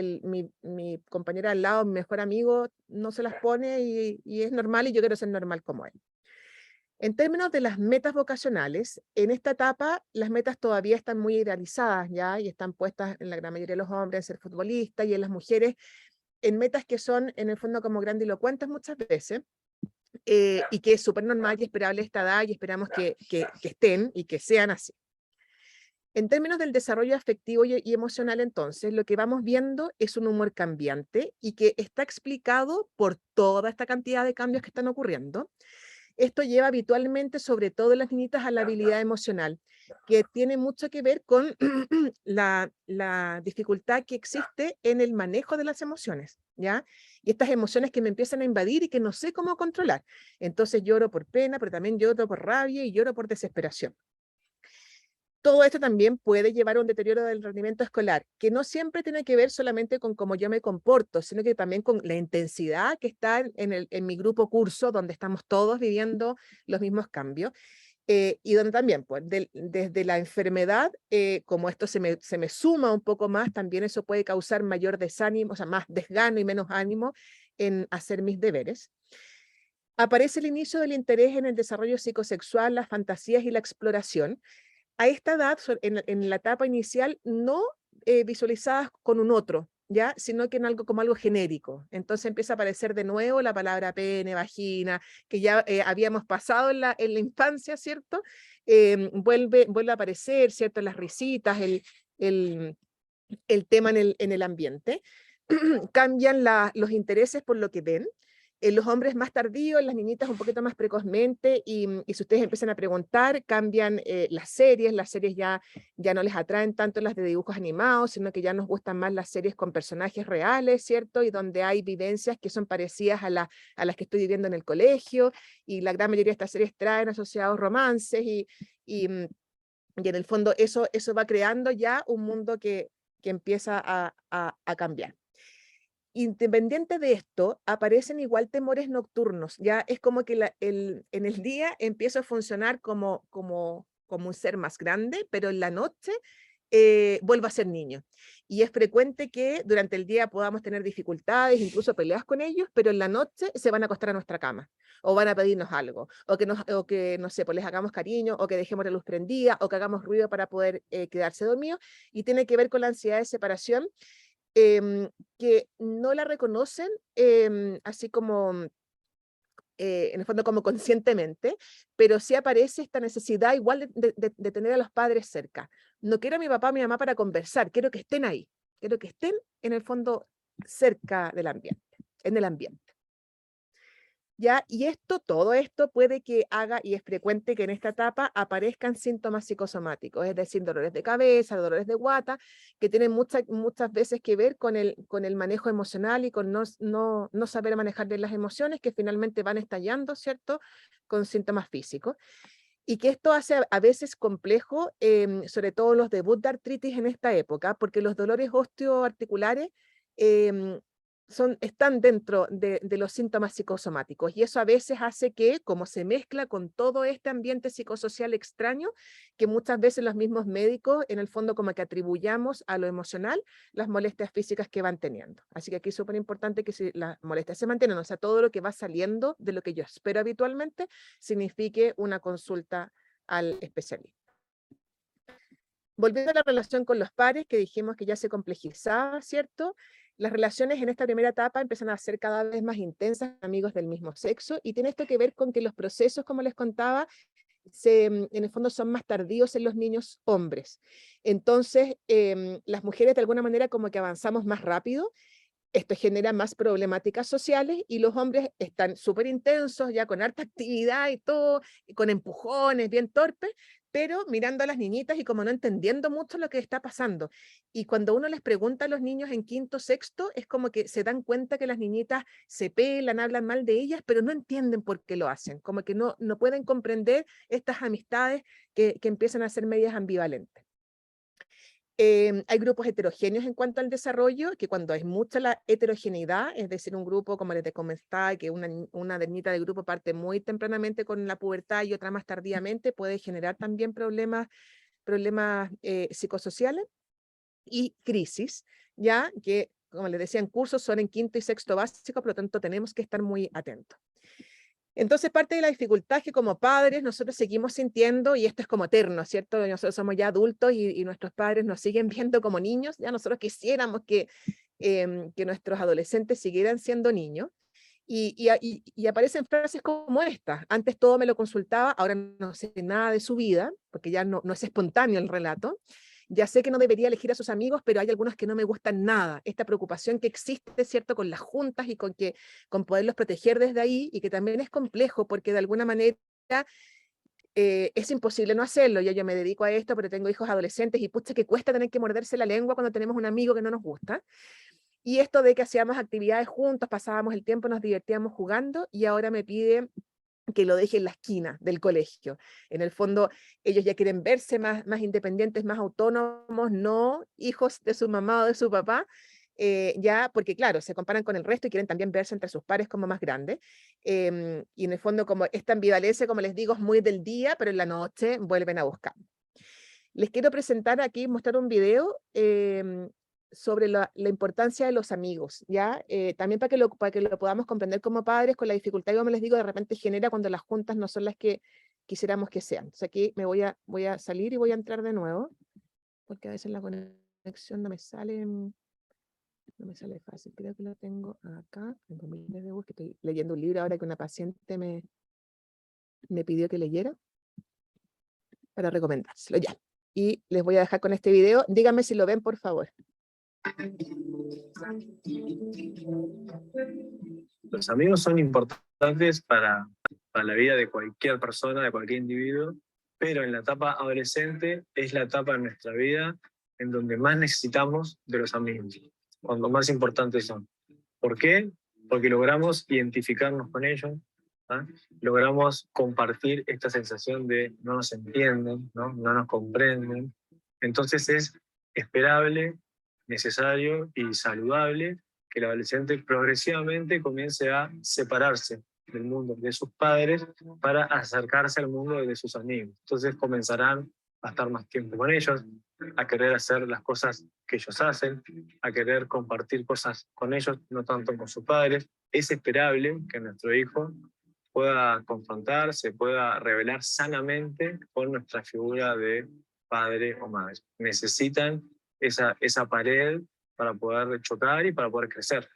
mi compañera al lado, mi mejor amigo, no se las pone y es normal y yo quiero ser normal como él. En términos de las metas vocacionales, en esta etapa las metas todavía están muy idealizadas ya y están puestas en la gran mayoría de los hombres en ser futbolistas y en las mujeres en metas que son en el fondo como grandilocuentes muchas veces y que es súper normal y esperable esta edad y esperamos que estén y que sean así. En términos del desarrollo afectivo y emocional, entonces, lo que vamos viendo es un humor cambiante y que está explicado por toda esta cantidad de cambios que están ocurriendo. Esto lleva habitualmente, sobre todo en las niñitas, a la habilidad emocional, que tiene mucho que ver con la dificultad que existe en el manejo de las emociones, ¿ya? Y estas emociones que me empiezan a invadir y que no sé cómo controlar. Entonces lloro por pena, pero también lloro por rabia y lloro por desesperación. Todo esto también puede llevar a un deterioro del rendimiento escolar, que no siempre tiene que ver solamente con cómo yo me comporto, sino que también con la intensidad que está en mi grupo curso, donde estamos todos viviendo los mismos cambios, y donde también, pues, desde la enfermedad, como esto se me suma un poco más, también eso puede causar mayor desánimo, o sea, más desgano y menos ánimo en hacer mis deberes. Aparece el inicio del interés en el desarrollo psicosexual, las fantasías y la exploración, a esta edad, en la etapa inicial, no visualizadas con un otro, ¿ya? Sino que en algo como algo genérico. Entonces empieza a aparecer de nuevo la palabra pene, vagina, que ya habíamos pasado en la infancia, ¿cierto? Vuelve a aparecer, ¿cierto? Las risitas, el, el tema en el ambiente. Cambian los intereses por lo que ven. Los hombres más tardíos, las niñitas un poquito más precozmente, y si ustedes empiezan a preguntar, cambian las series ya no les atraen tanto las de dibujos animados, sino que ya nos gustan más las series con personajes reales, ¿cierto? Y donde hay vivencias que son parecidas a las que estoy viviendo en el colegio, y la gran mayoría de estas series traen asociados romances, y en el fondo eso va creando ya un mundo que empieza a cambiar. Independiente de esto, aparecen igual temores nocturnos. Ya es como que en el día empiezo a funcionar como un ser más grande, pero en la noche vuelvo a ser niño. Y es frecuente que durante el día podamos tener dificultades, incluso peleas con ellos, pero en la noche se van a acostar a nuestra cama, o van a pedirnos algo, o que no sé, pues les hagamos cariño, o que dejemos la luz prendida, o que hagamos ruido para poder quedarse dormidos, y tiene que ver con la ansiedad de separación, que no la reconocen así como, en el fondo como conscientemente, pero sí aparece esta necesidad igual de tener a los padres cerca. No quiero a mi papá, a mi mamá para conversar, quiero que estén ahí, quiero que estén en el fondo cerca del ambiente, en el ambiente. ¿Ya? Y todo esto puede que haga, y es frecuente que en esta etapa aparezcan síntomas psicosomáticos, es decir, dolores de cabeza, dolores de guata, que tienen muchas veces que ver con el manejo emocional y con no saber manejar bien las emociones, que finalmente van estallando, ¿cierto?, con síntomas físicos. Y que esto hace a veces complejo, sobre todo los debuts de artritis en esta época, porque los dolores osteoarticulares em, están dentro de los síntomas psicosomáticos, y eso a veces hace que, como se mezcla con todo este ambiente psicosocial extraño, que muchas veces los mismos médicos, en el fondo, como que atribuyamos a lo emocional las molestias físicas que van teniendo. Así que aquí es súper importante que si las molestias se mantienen, o sea, todo lo que va saliendo de lo que yo espero habitualmente, signifique una consulta al especialista. Volviendo a la relación con los pares, que dijimos que ya se complejizaba, ¿cierto? Las relaciones en esta primera etapa empiezan a ser cada vez más intensas, amigos del mismo sexo, y tiene esto que ver con que los procesos, como les contaba, en el fondo son más tardíos en los niños hombres. Entonces, las mujeres de alguna manera como que avanzamos más rápido. Esto genera más problemáticas sociales, y los hombres están súper intensos, ya con harta actividad y todo, y con empujones, bien torpes, pero mirando a las niñitas y como no entendiendo mucho lo que está pasando. Y cuando uno les pregunta a los niños en quinto, sexto, es como que se dan cuenta que las niñitas se pelan, hablan mal de ellas, pero no entienden por qué lo hacen, como que no pueden comprender estas amistades que empiezan a ser medias ambivalentes. Hay grupos heterogéneos en cuanto al desarrollo, que cuando hay mucha la heterogeneidad, es decir, un grupo, como les comentaba, que una niñita del grupo parte muy tempranamente con la pubertad y otra más tardíamente, puede generar también problemas psicosociales y crisis, ya que, como les decía, en cursos son en quinto y sexto básico, por lo tanto tenemos que estar muy atentos. Entonces, parte de la dificultad es que como padres nosotros seguimos sintiendo, y esto es como eterno, ¿cierto? Nosotros somos ya adultos y nuestros padres nos siguen viendo como niños, ya nosotros quisiéramos que nuestros adolescentes siguieran siendo niños, Y aparecen frases como esta: antes todo me lo consultaba, ahora no sé nada de su vida, porque ya no es espontáneo el relato. Ya sé que no debería elegir a sus amigos, pero hay algunos que no me gustan nada. Esta preocupación que existe, ¿cierto?, con las juntas y con poderlos proteger desde ahí, y que también es complejo porque de alguna manera es imposible no hacerlo. Yo me dedico a esto, pero tengo hijos adolescentes y pucha que cuesta tener que morderse la lengua cuando tenemos un amigo que no nos gusta. Y esto de que hacíamos actividades juntos, pasábamos el tiempo, nos divertíamos jugando, y ahora me pide que lo deje en la esquina del colegio. En el fondo, ellos ya quieren verse más independientes, más autónomos, no hijos de su mamá o de su papá, ya, porque claro, se comparan con el resto y quieren también verse entre sus pares como más grandes. Y en el fondo, como esta ambivalencia, como les digo, es muy del día, pero en la noche vuelven a buscar. Les quiero presentar aquí, mostrar un video sobre la importancia de los amigos, ¿ya? También para que lo podamos comprender como padres, con la dificultad que, como les digo, de repente genera cuando las juntas no son las que quisiéramos que sean. Entonces aquí voy a salir y voy a entrar de nuevo, porque a veces la conexión no me sale fácil. Creo que lo tengo acá, tengo miles de bus, que estoy leyendo un libro ahora que una paciente me pidió que leyera para recomendárselo, ya. Y les voy a dejar con este video. Díganme si lo ven, por favor. Los amigos son importantes para la vida de cualquier persona, de cualquier individuo, pero en la etapa adolescente es la etapa de nuestra vida en donde más necesitamos de los amigos, cuando más importantes son. ¿Por qué? Porque logramos identificarnos con ellos, ¿ah? Logramos compartir esta sensación de no nos entienden, no nos comprenden. Entonces es esperable, necesario y saludable que el adolescente progresivamente comience a separarse del mundo de sus padres para acercarse al mundo de sus amigos. Entonces comenzarán a estar más tiempo con ellos, a querer hacer las cosas que ellos hacen, a querer compartir cosas con ellos, no tanto con sus padres. Es esperable que nuestro hijo pueda confrontarse, pueda revelar sanamente con nuestra figura de padre o madre. Necesitan esa pared para poder chocar y para poder crecer.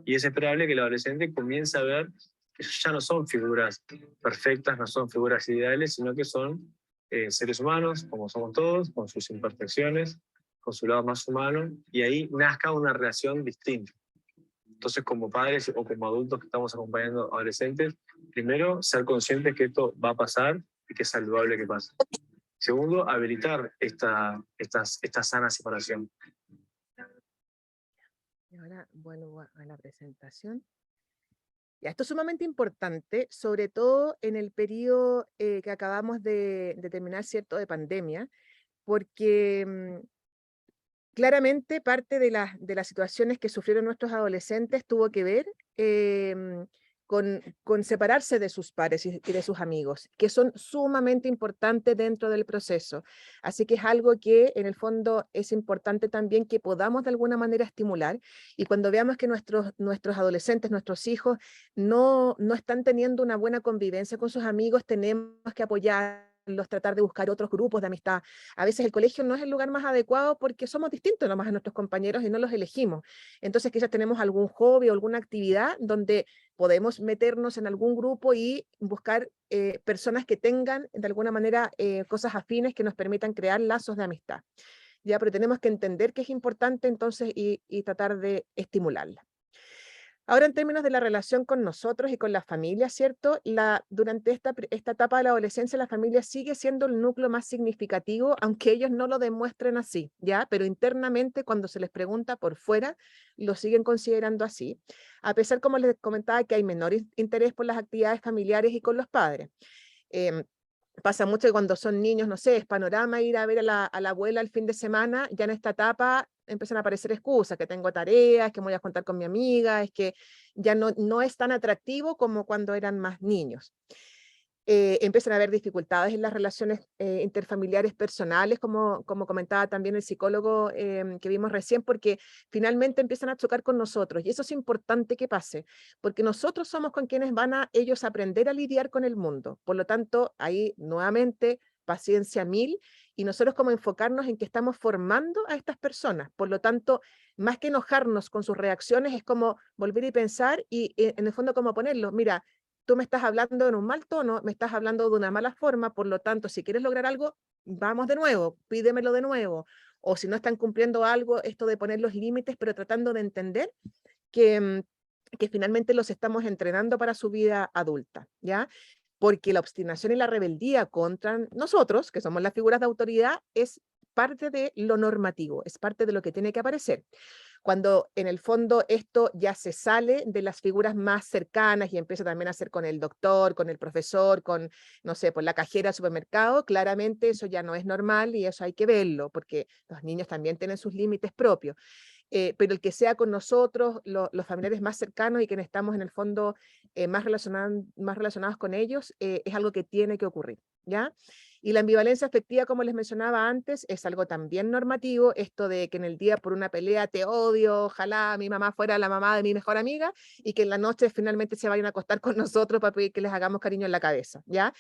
Y es esperable que el adolescente comience a ver que ya no son figuras perfectas, no son figuras ideales, sino que son seres humanos, como somos todos, con sus imperfecciones, con su lado más humano, y ahí nazca una relación distinta. Entonces, como padres o como adultos que estamos acompañando a adolescentes, primero, ser conscientes que esto va a pasar y que es saludable que pase. Segundo, habilitar esta sana separación. Y ahora vuelvo a la presentación. Ya, esto es sumamente importante, sobre todo en el periodo que acabamos de terminar, ¿cierto?, de pandemia, porque claramente parte de las situaciones que sufrieron nuestros adolescentes tuvo que ver con separarse de sus pares y de sus amigos, que son sumamente importantes dentro del proceso. Así que es algo que en el fondo es importante también que podamos de alguna manera estimular, y cuando veamos que nuestros adolescentes, nuestros hijos, no están teniendo una buena convivencia con sus amigos, tenemos que apoyarlos, tratar de buscar otros grupos de amistad. A veces el colegio no es el lugar más adecuado porque somos distintos nomás a nuestros compañeros y no los elegimos. Entonces quizás tenemos algún hobby o alguna actividad donde podemos meternos en algún grupo y buscar personas que tengan de alguna manera cosas afines que nos permitan crear lazos de amistad. Ya, pero tenemos que entender que es importante entonces y tratar de estimularla. Ahora, en términos de la relación con nosotros y con la familia, ¿cierto? Durante esta etapa de la adolescencia, la familia sigue siendo el núcleo más significativo, aunque ellos no lo demuestren así, ¿ya? Pero internamente, cuando se les pregunta por fuera, lo siguen considerando así. A pesar, como les comentaba, que hay menor interés por las actividades familiares y con los padres. Pasa mucho que cuando son niños, no sé, es panorama ir a ver a la abuela el fin de semana, ya en esta etapa empiezan a aparecer excusas, que tengo tareas, que me voy a contar con mi amiga, es que ya no es tan atractivo como cuando eran más niños. Empiezan a haber dificultades en las relaciones interfamiliares personales, como comentaba también el psicólogo que vimos recién, porque finalmente empiezan a chocar con nosotros, y eso es importante que pase, porque nosotros somos con quienes van a ellos aprender a lidiar con el mundo. Por lo tanto, ahí nuevamente paciencia 1000, y nosotros como enfocarnos en que estamos formando a estas personas. Por lo tanto, más que enojarnos con sus reacciones, es como volver y pensar y en el fondo como ponerlo, mira, tú me estás hablando en un mal tono, me estás hablando de una mala forma, por lo tanto, si quieres lograr algo, vamos de nuevo, pídemelo de nuevo. O si no están cumpliendo algo, esto de poner los límites, pero tratando de entender que, que finalmente los estamos entrenando para su vida adulta, ¿ya? Porque la obstinación y la rebeldía contra nosotros, que somos las figuras de autoridad, es parte de lo normativo, es parte de lo que tiene que aparecer. Cuando en el fondo esto ya se sale de las figuras más cercanas y empieza también a ser con el doctor, con el profesor, con, no sé, por la cajera del supermercado, claramente eso ya no es normal y eso hay que verlo, porque los niños también tienen sus límites propios. Pero el que sea con nosotros, los familiares más cercanos y quienes estamos en el fondo más relacionados con ellos, es algo que tiene que ocurrir, ¿ya? Y la ambivalencia afectiva, como les mencionaba antes, es algo también normativo, esto de que en el día por una pelea te odio, ojalá mi mamá fuera la mamá de mi mejor amiga, y que en la noche finalmente se vayan a acostar con nosotros para pedir que les hagamos cariño en la cabeza, ¿ya?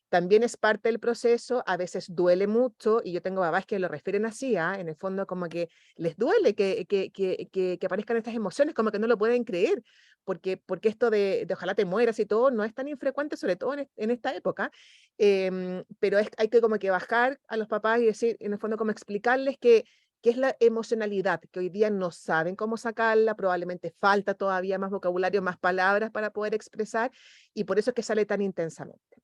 También es parte del proceso, a veces duele mucho, y yo tengo papás que lo refieren así, en el fondo como que les duele que aparezcan estas emociones, como que no lo pueden creer, porque esto de ojalá te mueras y todo no es tan infrecuente, sobre todo en esta época, pero hay que como que bajar a los papás y decir, en el fondo como explicarles que es la emocionalidad, que hoy día no saben cómo sacarla, probablemente falta todavía más vocabulario, más palabras para poder expresar, y por eso es que sale tan intensamente.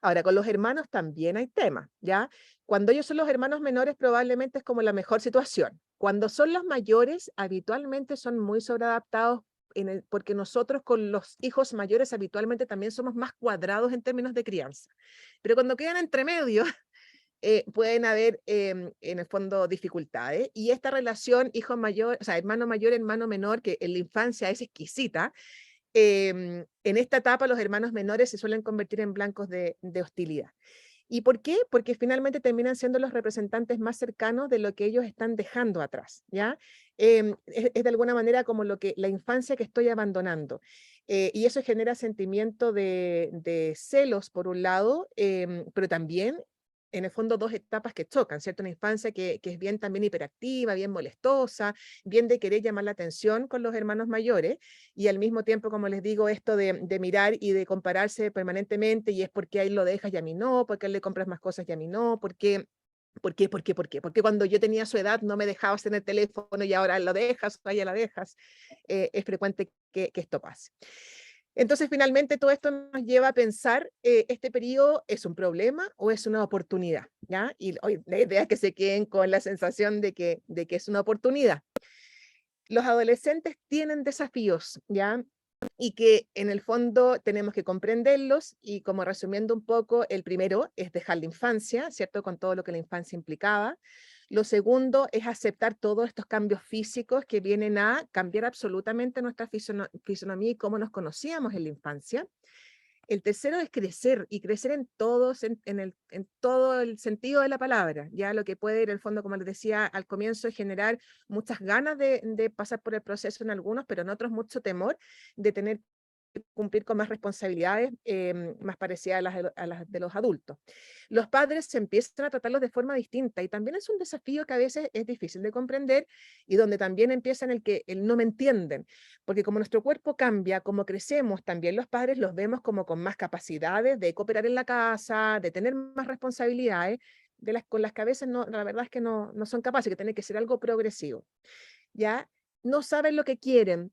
Ahora, con los hermanos también hay temas, ¿ya? Cuando ellos son los hermanos menores, probablemente es como la mejor situación. Cuando son los mayores, habitualmente son muy sobreadaptados porque nosotros con los hijos mayores habitualmente también somos más cuadrados en términos de crianza. Pero cuando quedan entre medio, pueden haber en el fondo dificultades. Y esta relación hijo mayor, o sea, hermano mayor, hermano menor, que en la infancia es exquisita, en esta etapa los hermanos menores se suelen convertir en blancos de hostilidad. ¿Y por qué? Porque finalmente terminan siendo los representantes más cercanos de lo que ellos están dejando atrás, ¿ya? Es de alguna manera como la infancia que estoy abandonando. Y eso genera sentimiento de celos, por un lado, pero también, en el fondo, dos etapas que chocan, ¿cierto? Una infancia que es bien también hiperactiva, bien molestosa, bien de querer llamar la atención con los hermanos mayores, y al mismo tiempo, como les digo, esto de mirar y de compararse permanentemente, y es porque a él lo dejas y a mí no, porque a él le compras más cosas y a mí no, porque cuando yo tenía su edad no me dejabas en el teléfono y ahora lo dejas, o ella la dejas. Es frecuente que esto pase. Entonces, finalmente, todo esto nos lleva a pensar, ¿este periodo es un problema o es una oportunidad? ¿Ya? Y hoy, la idea es que se queden con la sensación de que es una oportunidad. Los adolescentes tienen desafíos, ¿ya? Y que en el fondo tenemos que comprenderlos, y como resumiendo un poco, el primero es dejar la infancia, ¿cierto? Con todo lo que la infancia implicaba. Lo segundo es aceptar todos estos cambios físicos que vienen a cambiar absolutamente nuestra fisonomía y cómo nos conocíamos en la infancia. El tercero es crecer, y crecer en todos, en todo el sentido de la palabra. Ya lo que puede ir, en el fondo, como les decía al comienzo, es generar muchas ganas de pasar por el proceso en algunos, pero en otros mucho temor de tener que cumplir con más responsabilidades más parecidas a las de los adultos. Los padres se empiezan a tratarlos de forma distinta, y también es un desafío que a veces es difícil de comprender, y donde también empieza en el no me entienden, porque como nuestro cuerpo cambia, como crecemos, también los padres los vemos como con más capacidades de cooperar en la casa, de tener más responsabilidades, con las que a veces no, la verdad es que no son capaces, que tiene que ser algo progresivo. ¿Ya? No saben lo que quieren,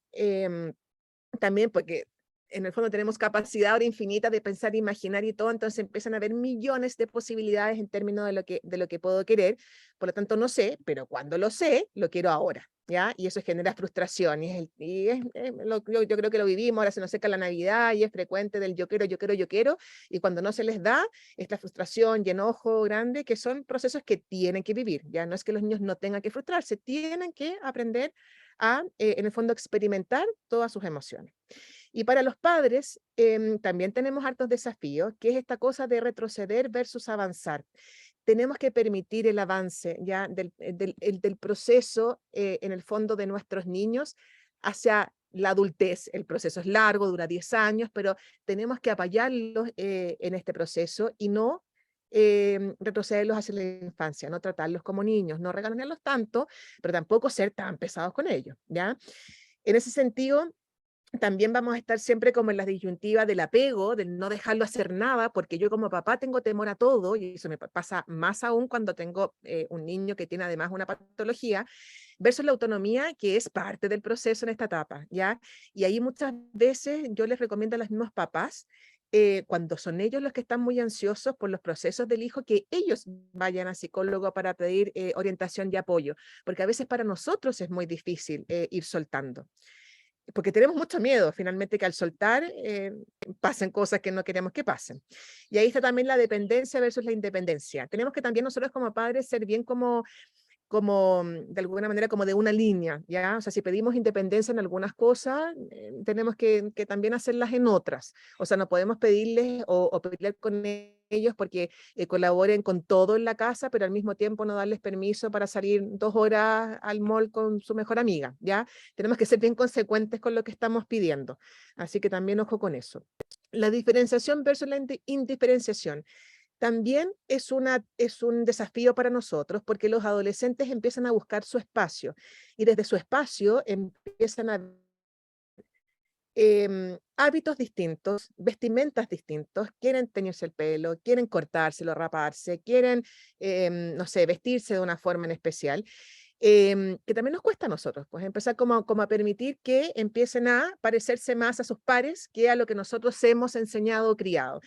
también porque en el fondo tenemos capacidad ahora infinita de pensar, imaginar y todo, entonces empiezan a haber millones de posibilidades en términos de lo que puedo querer. Por lo tanto, no sé, pero cuando lo sé, lo quiero ahora, ¿ya? Y eso genera frustración, yo creo que lo vivimos, ahora se nos acerca la Navidad y es frecuente del yo quiero, yo quiero, yo quiero, y cuando no se les da, esta frustración y enojo grande, que son procesos que tienen que vivir, ya no es que los niños no tengan que frustrarse, tienen que aprender a, en el fondo, experimentar todas sus emociones. Y para los padres también tenemos hartos desafíos, que es esta cosa de retroceder versus avanzar. Tenemos que permitir el avance ya del proceso, en el fondo, de nuestros niños hacia la adultez. El proceso es largo, dura 10 años, pero tenemos que apoyarlos en este proceso y no retrocederlos hacia la infancia, no tratarlos como niños, no regañarlos tanto, pero tampoco ser tan pesados con ellos, ¿ya? En ese sentido, también vamos a estar siempre como en la disyuntiva del apego, del no dejarlo hacer nada, porque yo como papá tengo temor a todo, y eso me pasa más aún cuando tengo un niño que tiene además una patología, versus la autonomía, que es parte del proceso en esta etapa, ¿ya? Y ahí muchas veces yo les recomiendo a los mismos papás, cuando son ellos los que están muy ansiosos por los procesos del hijo, que ellos vayan a psicólogo para pedir orientación y apoyo, porque a veces para nosotros es muy difícil ir soltando. Porque tenemos mucho miedo, finalmente, que al soltar pasen cosas que no queremos que pasen. Y ahí está también la dependencia versus la independencia. Tenemos que también nosotros como padres ser bien como de alguna manera, como de una línea, ¿ya? O sea, si pedimos independencia en algunas cosas, tenemos que también hacerlas en otras. O sea, no podemos pedirles o pelear con ellos porque colaboren con todo en la casa, pero al mismo tiempo no darles permiso para salir 2 horas al mall con su mejor amiga, ¿ya? Tenemos que ser bien consecuentes con lo que estamos pidiendo. Así que también ojo con eso. La diferenciación versus la indiferenciación. También es un desafío para nosotros porque los adolescentes empiezan a buscar su espacio y desde su espacio empiezan a hábitos distintos, vestimentas distintos, quieren teñirse el pelo, quieren cortárselo, raparse, quieren, no sé, vestirse de una forma en especial, que también nos cuesta a nosotros, pues empezar como a permitir que empiecen a parecerse más a sus pares que a lo que nosotros hemos enseñado o criado.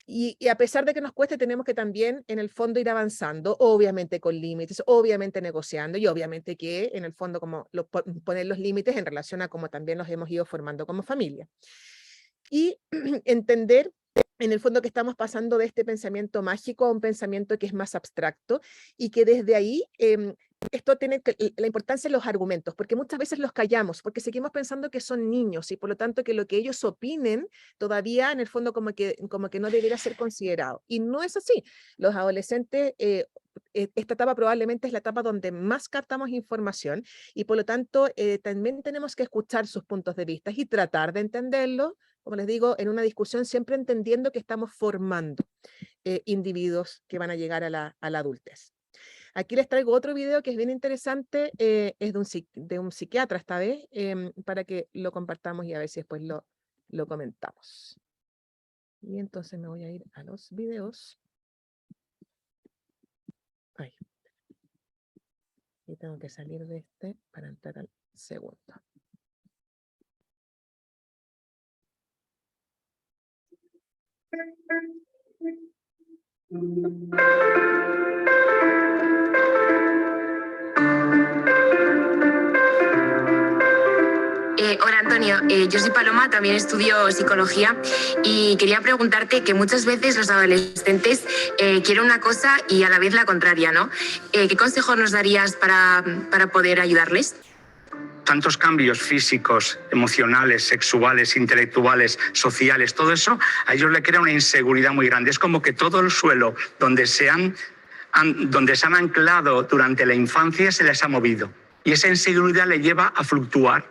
Y a pesar de que nos cueste, tenemos que también en el fondo ir avanzando, obviamente con límites, obviamente negociando y obviamente que en el fondo como poner los límites en relación a cómo también los hemos ido formando como familia. Y entender en el fondo que estamos pasando de este pensamiento mágico a un pensamiento que es más abstracto y que desde ahí esto tiene la importancia de los argumentos, porque muchas veces los callamos, porque seguimos pensando que son niños y por lo tanto que lo que ellos opinen todavía en el fondo como que no debería ser considerado. Y no es así. Los adolescentes, esta etapa probablemente es la etapa donde más captamos información y por lo tanto también tenemos que escuchar sus puntos de vista y tratar de entenderlos, como les digo, en una discusión siempre entendiendo que estamos formando individuos que van a llegar a la adultez. Aquí les traigo otro video que es bien interesante, es de un psiquiatra esta vez, para que lo compartamos y a ver si después lo comentamos. Y entonces me voy a ir a los videos. Ay. Y tengo que salir de este para entrar al segundo. Hola Antonio, yo soy Paloma, también estudio psicología y quería preguntarte que muchas veces los adolescentes quieren una cosa y a la vez la contraria, ¿no? ¿Qué consejos nos darías para poder ayudarles? Tantos cambios físicos, emocionales, sexuales, intelectuales, sociales, todo eso a ellos le crea una inseguridad muy grande. Es como que todo el suelo donde se han anclado durante la infancia se les ha movido. Y esa inseguridad le lleva a fluctuar.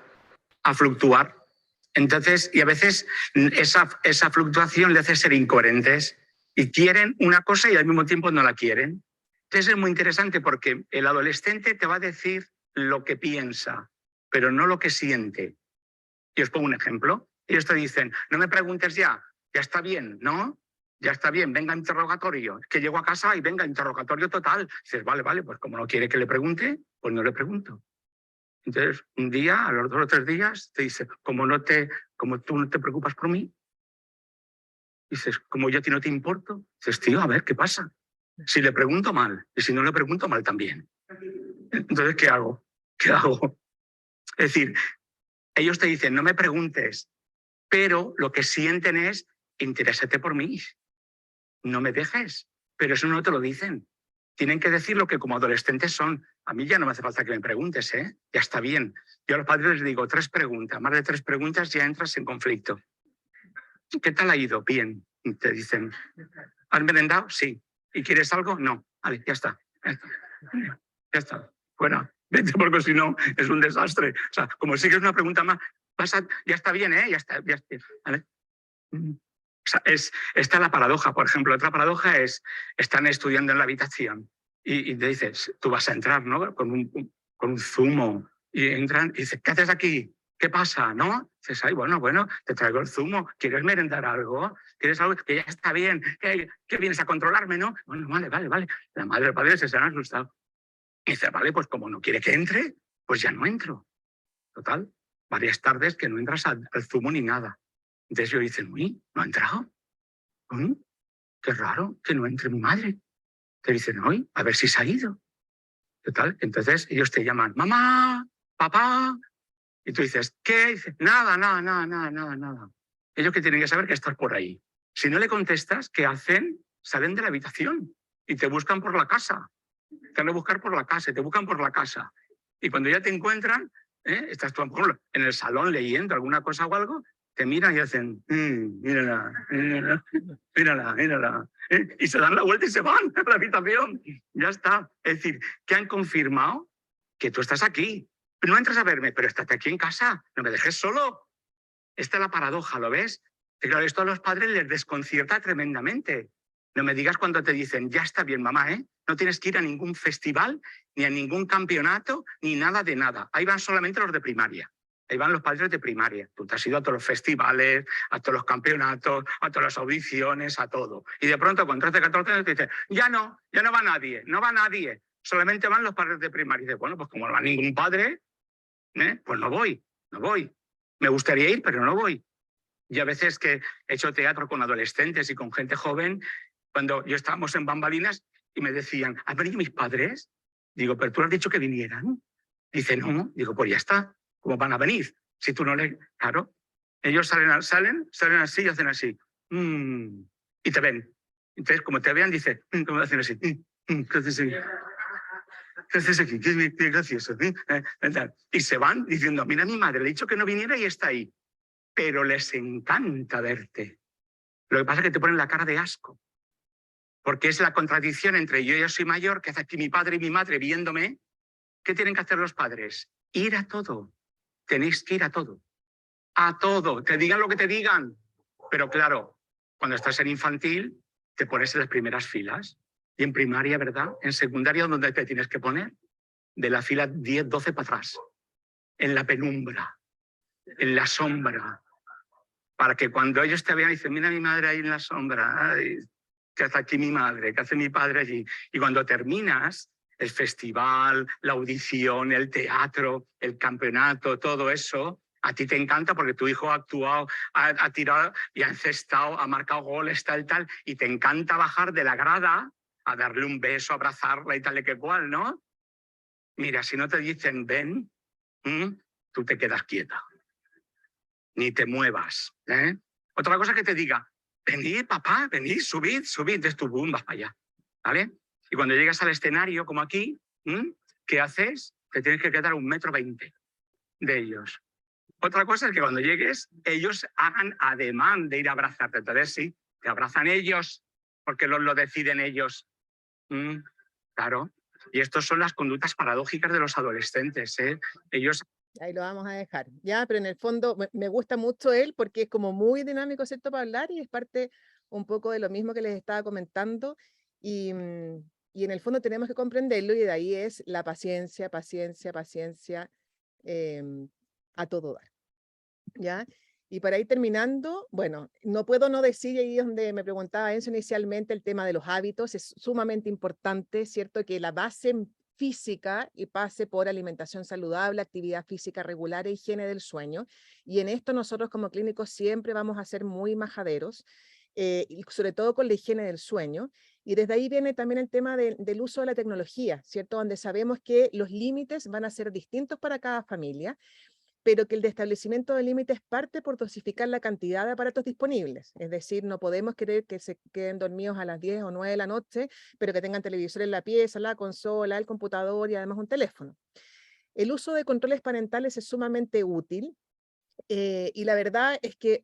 Entonces, y a veces esa fluctuación le hace ser incoherentes y quieren una cosa y al mismo tiempo no la quieren. Entonces es muy interesante porque el adolescente te va a decir lo que piensa, pero no lo que siente. Y os pongo un ejemplo. Ellos te dicen, no me preguntes ya está bien, ¿no? Ya está bien, venga interrogatorio. Es que llego a casa y venga interrogatorio total. Dices, vale, pues como no quiere que le pregunte, pues no le pregunto. Entonces, un día, a los 2 o 3 días, te dice, como tú no te preocupas por mí, dices, como yo a ti no te importo, dices, tío, a ver, ¿qué pasa? Si le pregunto mal, y si no le pregunto mal también. Entonces, ¿qué hago? Es decir, ellos te dicen, no me preguntes, pero lo que sienten es, interésate por mí, no me dejes, pero eso no te lo dicen. Tienen que decir lo que como adolescentes son. A mí ya no me hace falta que me preguntes, ¿eh? Ya está bien. Yo a los padres les digo 3 preguntas. Más de 3 preguntas ya entras en conflicto. ¿Qué tal ha ido? Bien. Y te dicen, ¿has merendado? Sí. ¿Y quieres algo? No. Vale, ya está. Ya está. Bueno, vete porque si no es un desastre. O sea, como sigues una pregunta más, ya está bien, ¿eh? Ya está. ¿Vale? sea, está la paradoja, por ejemplo. Otra paradoja es, están estudiando en la habitación y te dices, tú vas a entrar, ¿no? Con un zumo, y entran y dices, ¿qué haces aquí? ¿Qué pasa? ¿No? Dices, ay, bueno, te traigo el zumo. ¿Quieres merendar algo? ¿Quieres algo? Que ya está bien. ¿Qué vienes a controlarme, no? Bueno, vale. La madre y el padre se han asustado. Y dice, vale, pues como no quiere que entre, pues ya no entro. Total, varias tardes que no entras al zumo ni nada. Entonces ellos dicen, uy, ¿no ha entrado? Qué raro que no entre mi madre. Te dicen, uy, a ver si se ha ido. Total, entonces ellos te llaman, mamá, papá. Y tú dices, ¿qué? Y dices, nada. Ellos que tienen que saber que estás por ahí. Si no le contestas, ¿qué hacen? Salen de la habitación y te buscan por la casa. Te van a buscar por la casa y te buscan por la casa. Y cuando ya te encuentran, estás tú en el salón leyendo alguna cosa o algo, te miran y hacen, mírala. Y se dan la vuelta y se van a la habitación. Ya está. Es decir, que han confirmado que tú estás aquí. No entras a verme, pero estate aquí en casa. No me dejes solo. Esta es la paradoja, ¿lo ves? Que claro, esto a los padres les desconcierta tremendamente. No me digas cuando te dicen, ya está bien, mamá, ¿eh? No tienes que ir a ningún festival, ni a ningún campeonato, ni nada de nada. Ahí van solamente los de primaria. Ahí van los padres de primaria. Tú te has ido a todos los festivales, a todos los campeonatos, a todas las audiciones, a todo. Y de pronto, con 13, 14 años, te dicen, ya no va nadie. Solamente van los padres de primaria. Y dices, bueno, pues como no va ningún padre, pues no voy. Me gustaría ir, pero no voy. Y a veces que he hecho teatro con adolescentes y con gente joven, cuando yo estábamos en bambalinas y me decían, ¿han venido mis padres? Digo, pero tú has dicho que vinieran. Dice, no. Digo, pues ya está. ¿Cómo van a venir? Si tú no les... Claro. Ellos salen así y hacen así. Y te ven. Entonces, como te vean, dice, ¿cómo hacen así? ¿Qué haces aquí? ¿Qué haces aquí? Qué gracioso. Y se van diciendo, mira, mi madre le he dicho que no viniera y está ahí. Pero les encanta verte. Lo que pasa es que te ponen la cara de asco. Porque es la contradicción entre yo soy mayor, que hace aquí mi padre y mi madre viéndome. ¿Qué tienen que hacer los padres? Ir a todo. Tenéis que ir a todo. A todo. Te digan lo que te digan. Pero claro, cuando estás en infantil, te pones en las primeras filas. Y en primaria, ¿verdad? En secundaria, ¿dónde te tienes que poner? De la fila 10, 12 para atrás. En la penumbra. En la sombra. Para que cuando ellos te vean, dicen, mira a mi madre ahí en la sombra. Ay, ¿qué hace aquí mi madre? ¿Qué hace mi padre allí? Y cuando terminas, el festival, la audición, el teatro, el campeonato, todo eso, a ti te encanta porque tu hijo ha actuado, ha tirado y ha encestado, ha marcado goles, tal, y te encanta bajar de la grada a darle un beso, abrazarla y tal y que cual, ¿no? Mira, si no te dicen ven, tú te quedas quieta. Ni te muevas. Otra cosa que te diga, venid, papá, venid, subid, entonces tú boom, vas para allá, ¿vale? Y cuando llegas al escenario, como aquí, ¿qué haces? Te tienes que quedar 1,20 m de ellos. Otra cosa es que cuando llegues, ellos hagan ademán de ir a abrazarte. Entonces sí, te abrazan ellos, porque lo deciden ellos. Claro. Y estas son las conductas paradójicas de los adolescentes, ¿eh? Ellos... Ahí lo vamos a dejar, ya, pero en el fondo me gusta mucho él porque es como muy dinámico, ¿cierto?, para hablar y es parte un poco de lo mismo que les estaba comentando y en el fondo tenemos que comprenderlo y de ahí es la paciencia a todo dar, ¿ya? Y para ir terminando, bueno, no puedo no decir, ahí donde me preguntaba Enzo inicialmente, el tema de los hábitos es sumamente importante, ¿cierto?, que la base física y pase por alimentación saludable, actividad física regular e higiene del sueño. Y en esto nosotros como clínicos siempre vamos a ser muy majaderos, y sobre todo con la higiene del sueño. Y desde ahí viene también el tema del uso de la tecnología, ¿cierto? Donde sabemos que los límites van a ser distintos para cada familia, pero que el establecimiento de límites parte por dosificar la cantidad de aparatos disponibles. Es decir, no podemos querer que se queden dormidos a las 10 o 9 de la noche, pero que tengan televisor en la pieza, la consola, el computador y además un teléfono. El uso de controles parentales es sumamente útil, y la verdad es que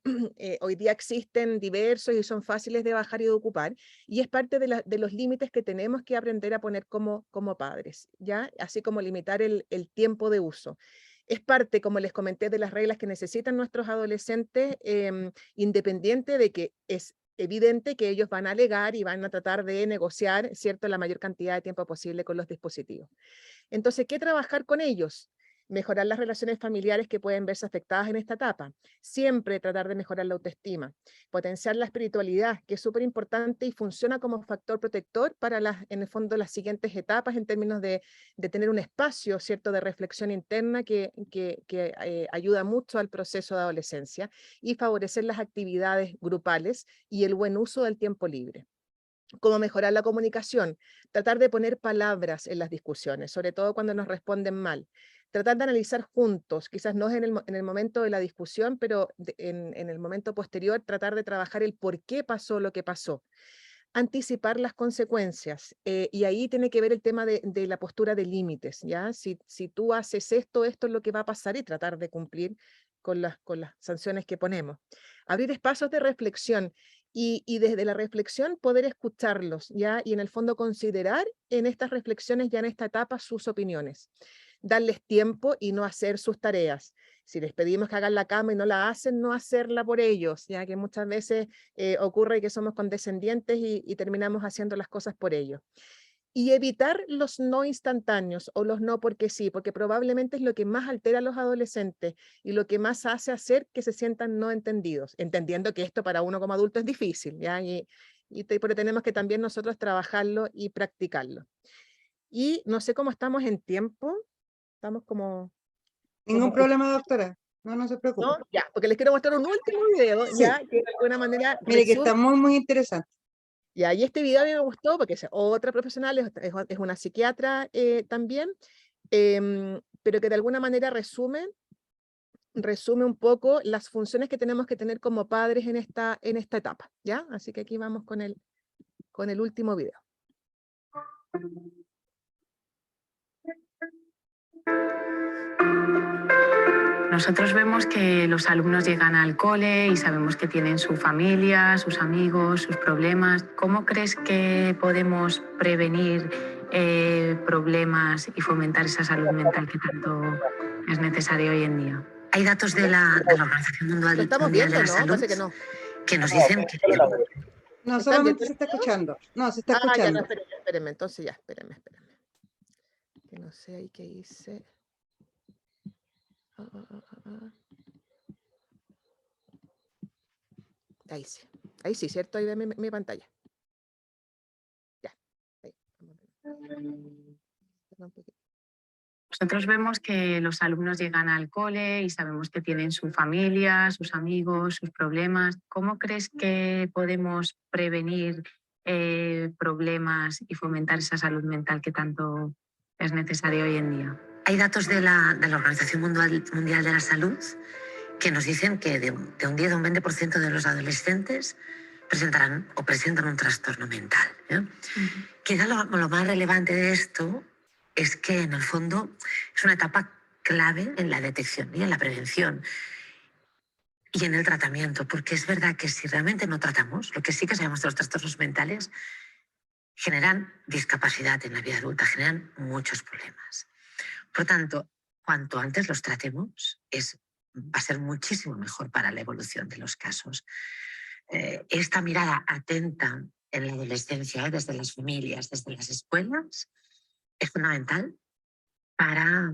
hoy día existen diversos y son fáciles de bajar y de ocupar, y es parte de los límites que tenemos que aprender a poner como padres, ¿ya? Así como limitar el tiempo de uso. Es parte, como les comenté, de las reglas que necesitan nuestros adolescentes, independiente de que es evidente que ellos van a alegar y van a tratar de negociar, ¿cierto?, la mayor cantidad de tiempo posible con los dispositivos. Entonces, ¿qué trabajar con ellos? Mejorar las relaciones familiares que pueden verse afectadas en esta etapa. Siempre tratar de mejorar la autoestima. Potenciar la espiritualidad, que es súper importante y funciona como factor protector para en el fondo, las siguientes etapas en términos de tener un espacio, ¿cierto?, de reflexión interna que ayuda mucho al proceso de adolescencia, y favorecer las actividades grupales y el buen uso del tiempo libre. Cómo mejorar la comunicación, tratar de poner palabras en las discusiones, sobre todo cuando nos responden mal. Tratar de analizar juntos, quizás no en el momento de la discusión, pero en el momento posterior, tratar de trabajar el por qué pasó lo que pasó. Anticipar las consecuencias, y ahí tiene que ver el tema de la postura de límites, ¿ya? Si tú haces esto es lo que va a pasar, y tratar de cumplir con las sanciones que ponemos. Abrir espacios de reflexión, y desde la reflexión poder escucharlos, ¿ya? Y en el fondo considerar en estas reflexiones, ya en esta etapa, sus opiniones. Darles tiempo y no hacer sus tareas. Si les pedimos que hagan la cama y no la hacen, no hacerla por ellos, ya que muchas veces ocurre que somos condescendientes y terminamos haciendo las cosas por ellos. Y evitar los no instantáneos o los no porque sí, porque probablemente es lo que más altera a los adolescentes y lo que más hace hacer que se sientan no entendidos, entendiendo que esto para uno como adulto es difícil, ¿ya? Pero tenemos que también nosotros trabajarlo y practicarlo. Y no sé cómo estamos en tiempo, estamos como... Ningún problema, doctora. No se preocupe. ¿no? Ya, porque les quiero mostrar un último video, Sí. ya, que de alguna manera Mire que resume. está muy interesante. Ya, y este video a mí me gustó porque es otra profesional, es una psiquiatra también, pero que de alguna manera resume un poco las funciones que tenemos que tener como padres en esta etapa, ¿ya? Así que aquí vamos con el último video. Nosotros vemos que los alumnos llegan al cole y sabemos que tienen su familia, sus amigos, sus problemas. ¿Cómo crees que podemos prevenir problemas y fomentar esa salud mental que tanto es necesaria hoy en día? Hay datos de la Organización Lo estamos Mundial viendo, de la ¿no? Salud Parece que no. que nos dicen que... No, ¿Están solamente viendo se está el video? escuchando. No, se está Ya, no, escuchando. espérenme, entonces ya, espérenme. Que no sé ahí qué hice. Ahí sí, ¿cierto? Ahí ve mi pantalla. Ya. Ahí. Nosotros vemos que los alumnos llegan al cole y sabemos que tienen su familia, sus amigos, sus problemas. ¿Cómo crees que podemos prevenir problemas y fomentar esa salud mental que tanto es necesaria hoy en día? Hay datos de la Organización Mundial de la Salud que nos dicen que de un 10 a un 20% de los adolescentes presentan un trastorno mental. Quizá lo más relevante de esto es que en el fondo es una etapa clave en la detección y en la prevención y en el tratamiento, porque es verdad que si realmente no tratamos, lo que sí que sabemos de los trastornos mentales, generan discapacidad en la vida adulta, generan muchos problemas. Por lo tanto, cuanto antes los tratemos, va a ser muchísimo mejor para la evolución de los casos. Esta mirada atenta en la adolescencia, desde las familias, desde las escuelas, es fundamental para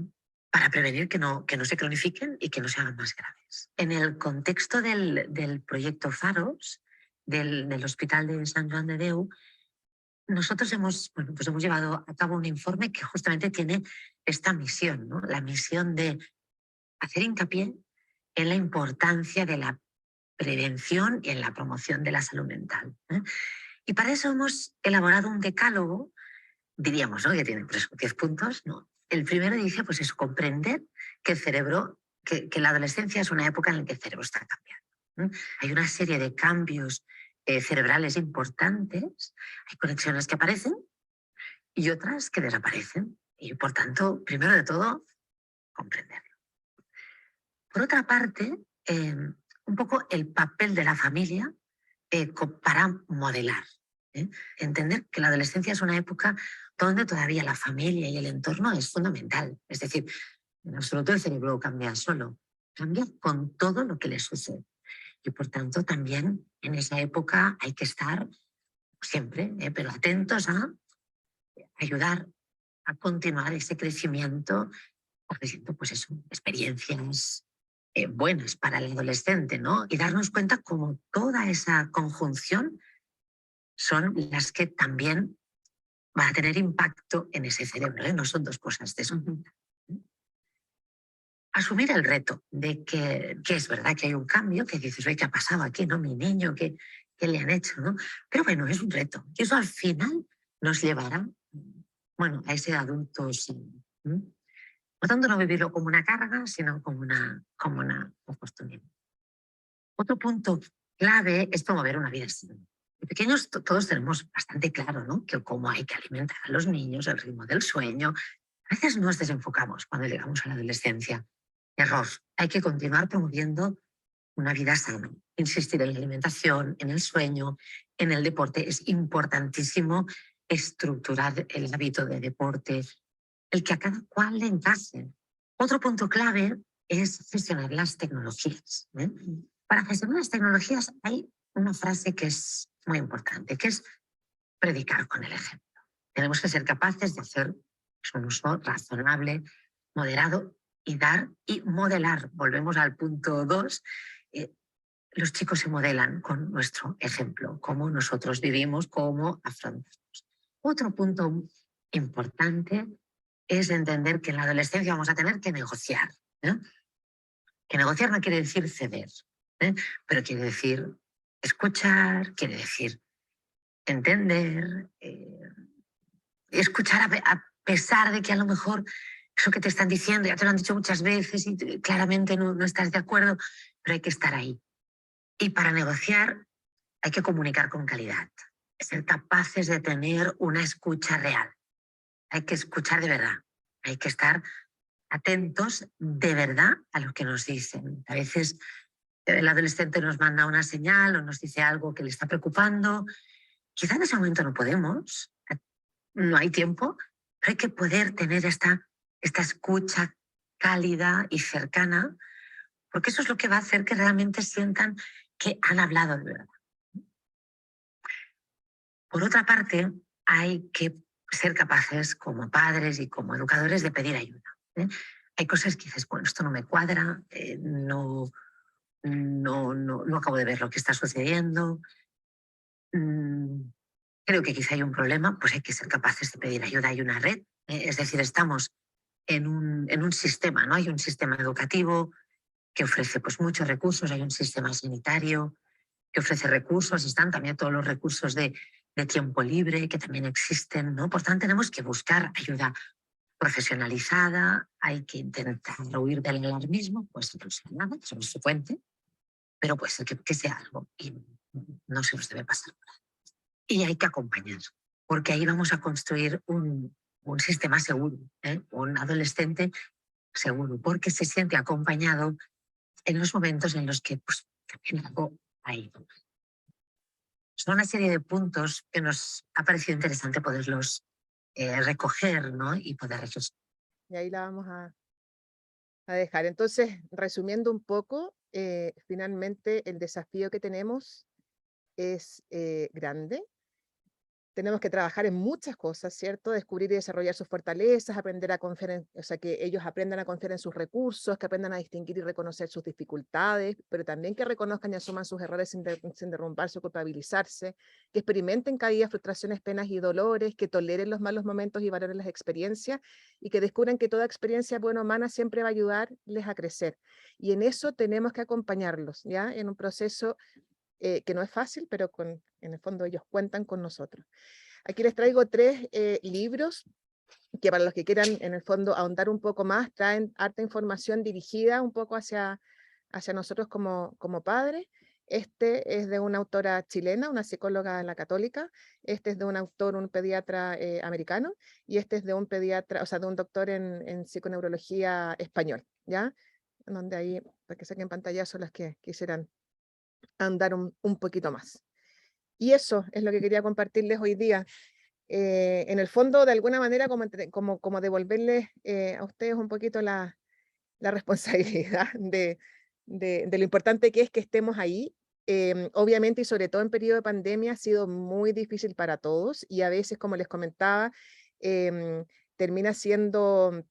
prevenir que no se cronifiquen y que no se hagan más graves. En el contexto del proyecto Faros, del Hospital de Sant Joan de Déu, nosotros hemos llevado a cabo un informe que justamente tiene esta misión, ¿no? La misión de hacer hincapié en la importancia de la prevención y en la promoción de la salud mental. Y para eso hemos elaborado un decálogo, diríamos, ¿no?, que tiene 10 puntos, ¿no? El primero dice, pues es comprender que el cerebro, que la adolescencia es una época en la que el cerebro está cambiando. Hay una serie de cambios cerebrales importantes, hay conexiones que aparecen y otras que desaparecen. Y por tanto, primero de todo, comprenderlo. Por otra parte, un poco el papel de la familia para modelar. Entender que la adolescencia es una época donde todavía la familia y el entorno es fundamental. Es decir, En absoluto el cerebro cambia solo, cambia con todo lo que le sucede. Y por tanto también en esa época hay que estar siempre, pero atentos a ayudar a continuar ese crecimiento, ofreciendo pues eso, experiencias buenas para el adolescente, ¿no? Y darnos cuenta cómo toda esa conjunción son las que también van a tener impacto en ese cerebro, ¿eh? No son dos cosas distintas. Asumir el reto de que es verdad que hay un cambio, que dices, oye, ¿qué ha pasado aquí, no? Mi niño, ¿qué le han hecho, no? Pero bueno, es un reto. Y eso al final nos llevará, bueno, a ese adulto sin, por tanto, no vivirlo como una carga, sino como una oportunidad. Otro punto clave es promover una vida sana. De pequeños todos tenemos bastante claro, ¿no? Que cómo hay que alimentar a los niños, el ritmo del sueño. A veces nos desenfocamos cuando llegamos a la adolescencia. Error. Hay que continuar promoviendo una vida sana. Insistir en la alimentación, en el sueño, en el deporte. Es importantísimo estructurar el hábito de deporte, el que a cada cual le encaje. Otro punto clave es gestionar las tecnologías. Para gestionar las tecnologías hay una frase que es muy importante, que es predicar con el ejemplo. Tenemos que ser capaces de hacer un uso razonable, moderado y dar y modelar. Volvemos al punto 2. Los chicos se modelan con nuestro ejemplo, cómo nosotros vivimos, cómo afrontamos. Otro punto importante es entender que en la adolescencia vamos a tener que negociar. Que negociar no quiere decir ceder, pero quiere decir escuchar, quiere decir entender, escuchar a pesar de que a lo mejor eso que te están diciendo ya te lo han dicho muchas veces y claramente no estás de acuerdo, pero hay que estar ahí. Y para negociar hay que comunicar con calidad, ser capaces de tener una escucha real. Hay que escuchar de verdad, hay que estar atentos de verdad a lo que nos dicen. A veces el adolescente nos manda una señal o nos dice algo que le está preocupando. Quizá en ese momento no podemos, no hay tiempo, pero hay que poder tener esta escucha cálida y cercana, porque eso es lo que va a hacer que realmente sientan que han hablado de verdad. Por otra parte, hay que ser capaces como padres y como educadores de pedir ayuda. Hay cosas que dices, bueno, esto no me cuadra, no acabo de ver lo que está sucediendo. Creo que quizá hay un problema, pues hay que ser capaces de pedir ayuda. Hay una red, es decir, estamos en un sistema, ¿no? Hay un sistema educativo que ofrece pues, muchos recursos, hay un sistema sanitario que ofrece recursos, están también todos los recursos de tiempo libre que también existen, ¿no? Por tanto, tenemos que buscar ayuda profesionalizada, hay que intentar huir del alarmismo, pues no sea nada, eso no es frecuente, pero puede ser que sea algo y no se nos debe pasar. Y hay que acompañar, porque ahí vamos a construir un sistema seguro, un adolescente seguro, porque se siente acompañado en los momentos en los que pues, también algo ha ido. Son una serie de puntos que nos ha parecido interesante poderlos recoger, ¿no? Y poder reflexionar. Y ahí la vamos a dejar. Entonces, resumiendo un poco, finalmente el desafío que tenemos es grande. Tenemos que trabajar en muchas cosas, ¿cierto? Descubrir y desarrollar sus fortalezas, aprender a confiar en, o sea, que ellos aprendan a confiar en sus recursos, que aprendan a distinguir y reconocer sus dificultades, pero también que reconozcan y asuman sus errores sin derrumbarse o culpabilizarse, que experimenten cada día frustraciones, penas y dolores, que toleren los malos momentos y valoren las experiencias, y que descubran que toda experiencia buena o mala siempre va a ayudarles a crecer. Y en eso tenemos que acompañarlos, ¿ya? En un proceso que no es fácil, pero en el fondo ellos cuentan con nosotros. Aquí les traigo 3 libros que para los que quieran en el fondo ahondar un poco más, traen harta información dirigida un poco hacia nosotros como padres. Este es de una autora chilena, una psicóloga en la Católica. Este es de un autor, un pediatra americano, y este es de un pediatra, o sea, de un doctor en psiconeurología español, ¿ya? Donde ahí, para que saquen pantallazo las que quisieran andar un poquito más. Y eso es lo que quería compartirles hoy día. En el fondo, de alguna manera, como devolverles a ustedes un poquito la la responsabilidad de lo importante que es que estemos ahí. Obviamente, y sobre todo en periodo de pandemia, ha sido muy difícil para todos, y a veces, como les comentaba, termina siendo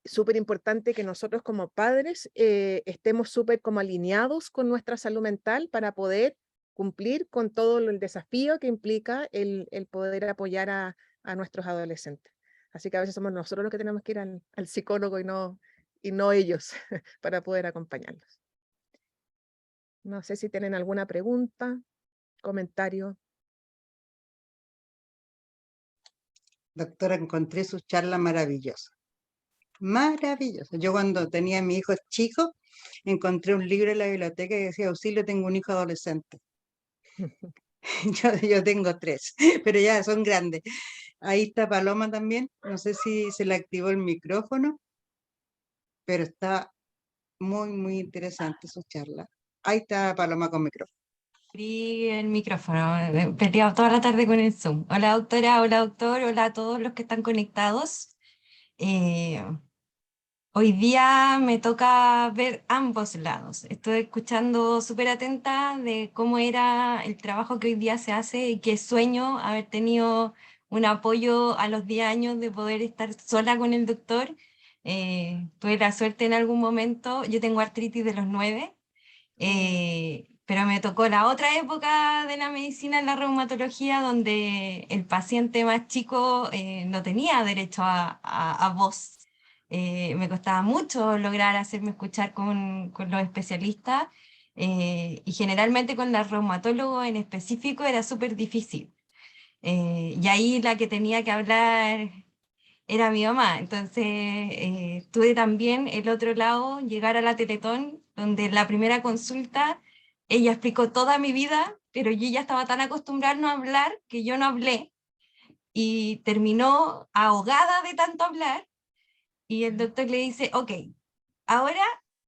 súper importante que nosotros como padres estemos súper como alineados con nuestra salud mental para poder cumplir con todo el desafío que implica el poder apoyar a nuestros adolescentes. Así que a veces somos nosotros los que tenemos que ir al psicólogo y no ellos para poder acompañarlos. No sé si tienen alguna pregunta, comentario. Doctora, encontré su charla maravillosa. Maravillosa. Yo cuando tenía a mi hijo chico, encontré un libro en la biblioteca que decía, auxilio, tengo un hijo adolescente. Yo tengo 3, pero ya son grandes. Ahí está Paloma también. No sé si se le activó el micrófono, pero está muy, muy interesante su charla. Ahí está Paloma con micrófono. Abrí el micrófono, he peleado toda la tarde con el Zoom. Hola doctora, hola doctor, hola a todos los que están conectados. Hoy día me toca ver ambos lados. Estoy escuchando súper atenta de cómo era el trabajo que hoy día se hace y qué sueño haber tenido un apoyo a los 10 años de poder estar sola con el doctor. Tuve la suerte en algún momento, yo tengo artritis de los 9, pero me tocó la otra época de la medicina en la reumatología donde el paciente más chico no tenía derecho a voz. Me costaba mucho lograr hacerme escuchar con los especialistas y generalmente con los reumatólogos en específico era súper difícil. Y ahí la que tenía que hablar era mi mamá. Entonces tuve también el otro lado, llegar a la Teletón, donde en la primera consulta ella explicó toda mi vida, pero yo ya estaba tan acostumbrada a no hablar que yo no hablé y terminó ahogada de tanto hablar. Y el doctor le dice, ok, ahora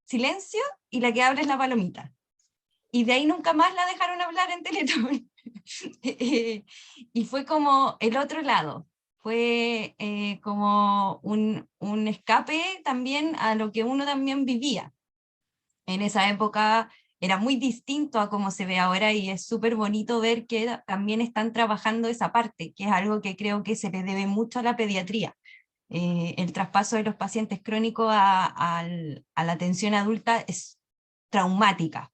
silencio y la que habla es la Palomita. Y de ahí nunca más la dejaron hablar en Teletón. Y fue como el otro lado, fue como un escape también a lo que uno también vivía. En esa época era muy distinto a cómo se ve ahora y es súper bonito ver que también están trabajando esa parte, que es algo que creo que se le debe mucho a la pediatría. El traspaso de los pacientes crónicos a la atención adulta es traumática.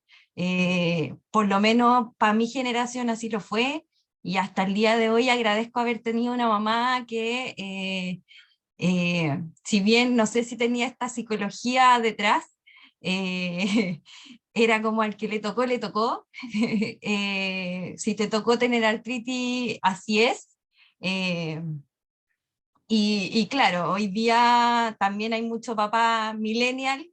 Por lo menos para mi generación así lo fue, y hasta el día de hoy agradezco haber tenido una mamá que, si bien no sé si tenía esta psicología detrás, era como al que le tocó, le tocó. Si te tocó tener artritis, así es. Y claro, hoy día también hay mucho papá millennial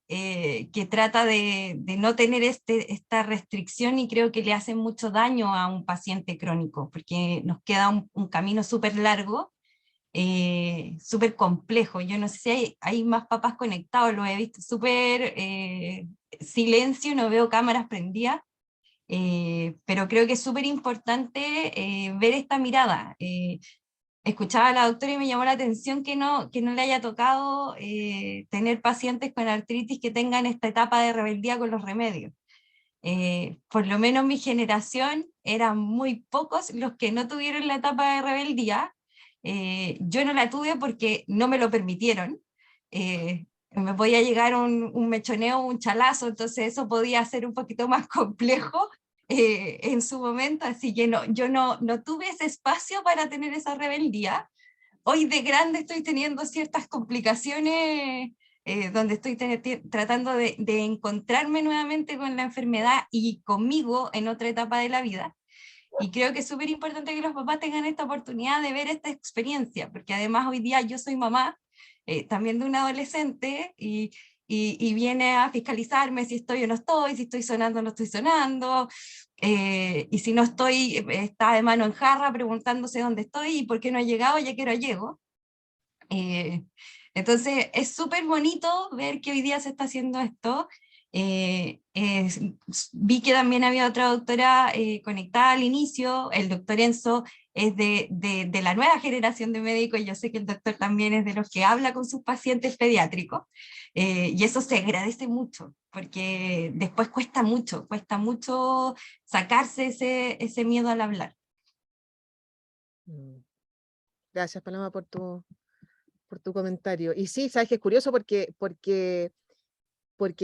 que trata de no tener esta restricción, y creo que le hace mucho daño a un paciente crónico, porque nos queda un camino súper largo, súper complejo. Yo no sé si hay más papás conectados, lo he visto súper silencio, no veo cámaras prendidas, pero creo que es súper importante ver esta mirada. Escuchaba a la doctora y me llamó la atención que no le haya tocado tener pacientes con artritis que tengan esta etapa de rebeldía con los remedios. Por lo menos mi generación eran muy pocos los que no tuvieron la etapa de rebeldía. Yo no la tuve porque no me lo permitieron. Me podía llegar un mechoneo, un chalazo, entonces eso podía ser un poquito más complejo en su momento, así que yo no tuve ese espacio para tener esa rebeldía. Hoy de grande estoy teniendo ciertas complicaciones donde estoy tratando de encontrarme nuevamente con la enfermedad y conmigo en otra etapa de la vida. Y creo que es súper importante que los papás tengan esta oportunidad de ver esta experiencia, porque además hoy día yo soy mamá también de un adolescente y viene a fiscalizarme si estoy o no estoy, si estoy sonando o no estoy sonando, y si no estoy, está de mano en jarra preguntándose dónde estoy y por qué no he llegado, ya que no llego. Entonces es súper bonito ver que hoy día se está haciendo esto, Vi que también había otra doctora conectada al inicio. El doctor Enzo es de la nueva generación de médicos, y yo sé que el doctor también es de los que habla con sus pacientes pediátricos, y eso se agradece mucho, porque después cuesta mucho sacarse ese miedo al hablar. Gracias, Paloma, por tu comentario. Y sí, sabes que es curioso porque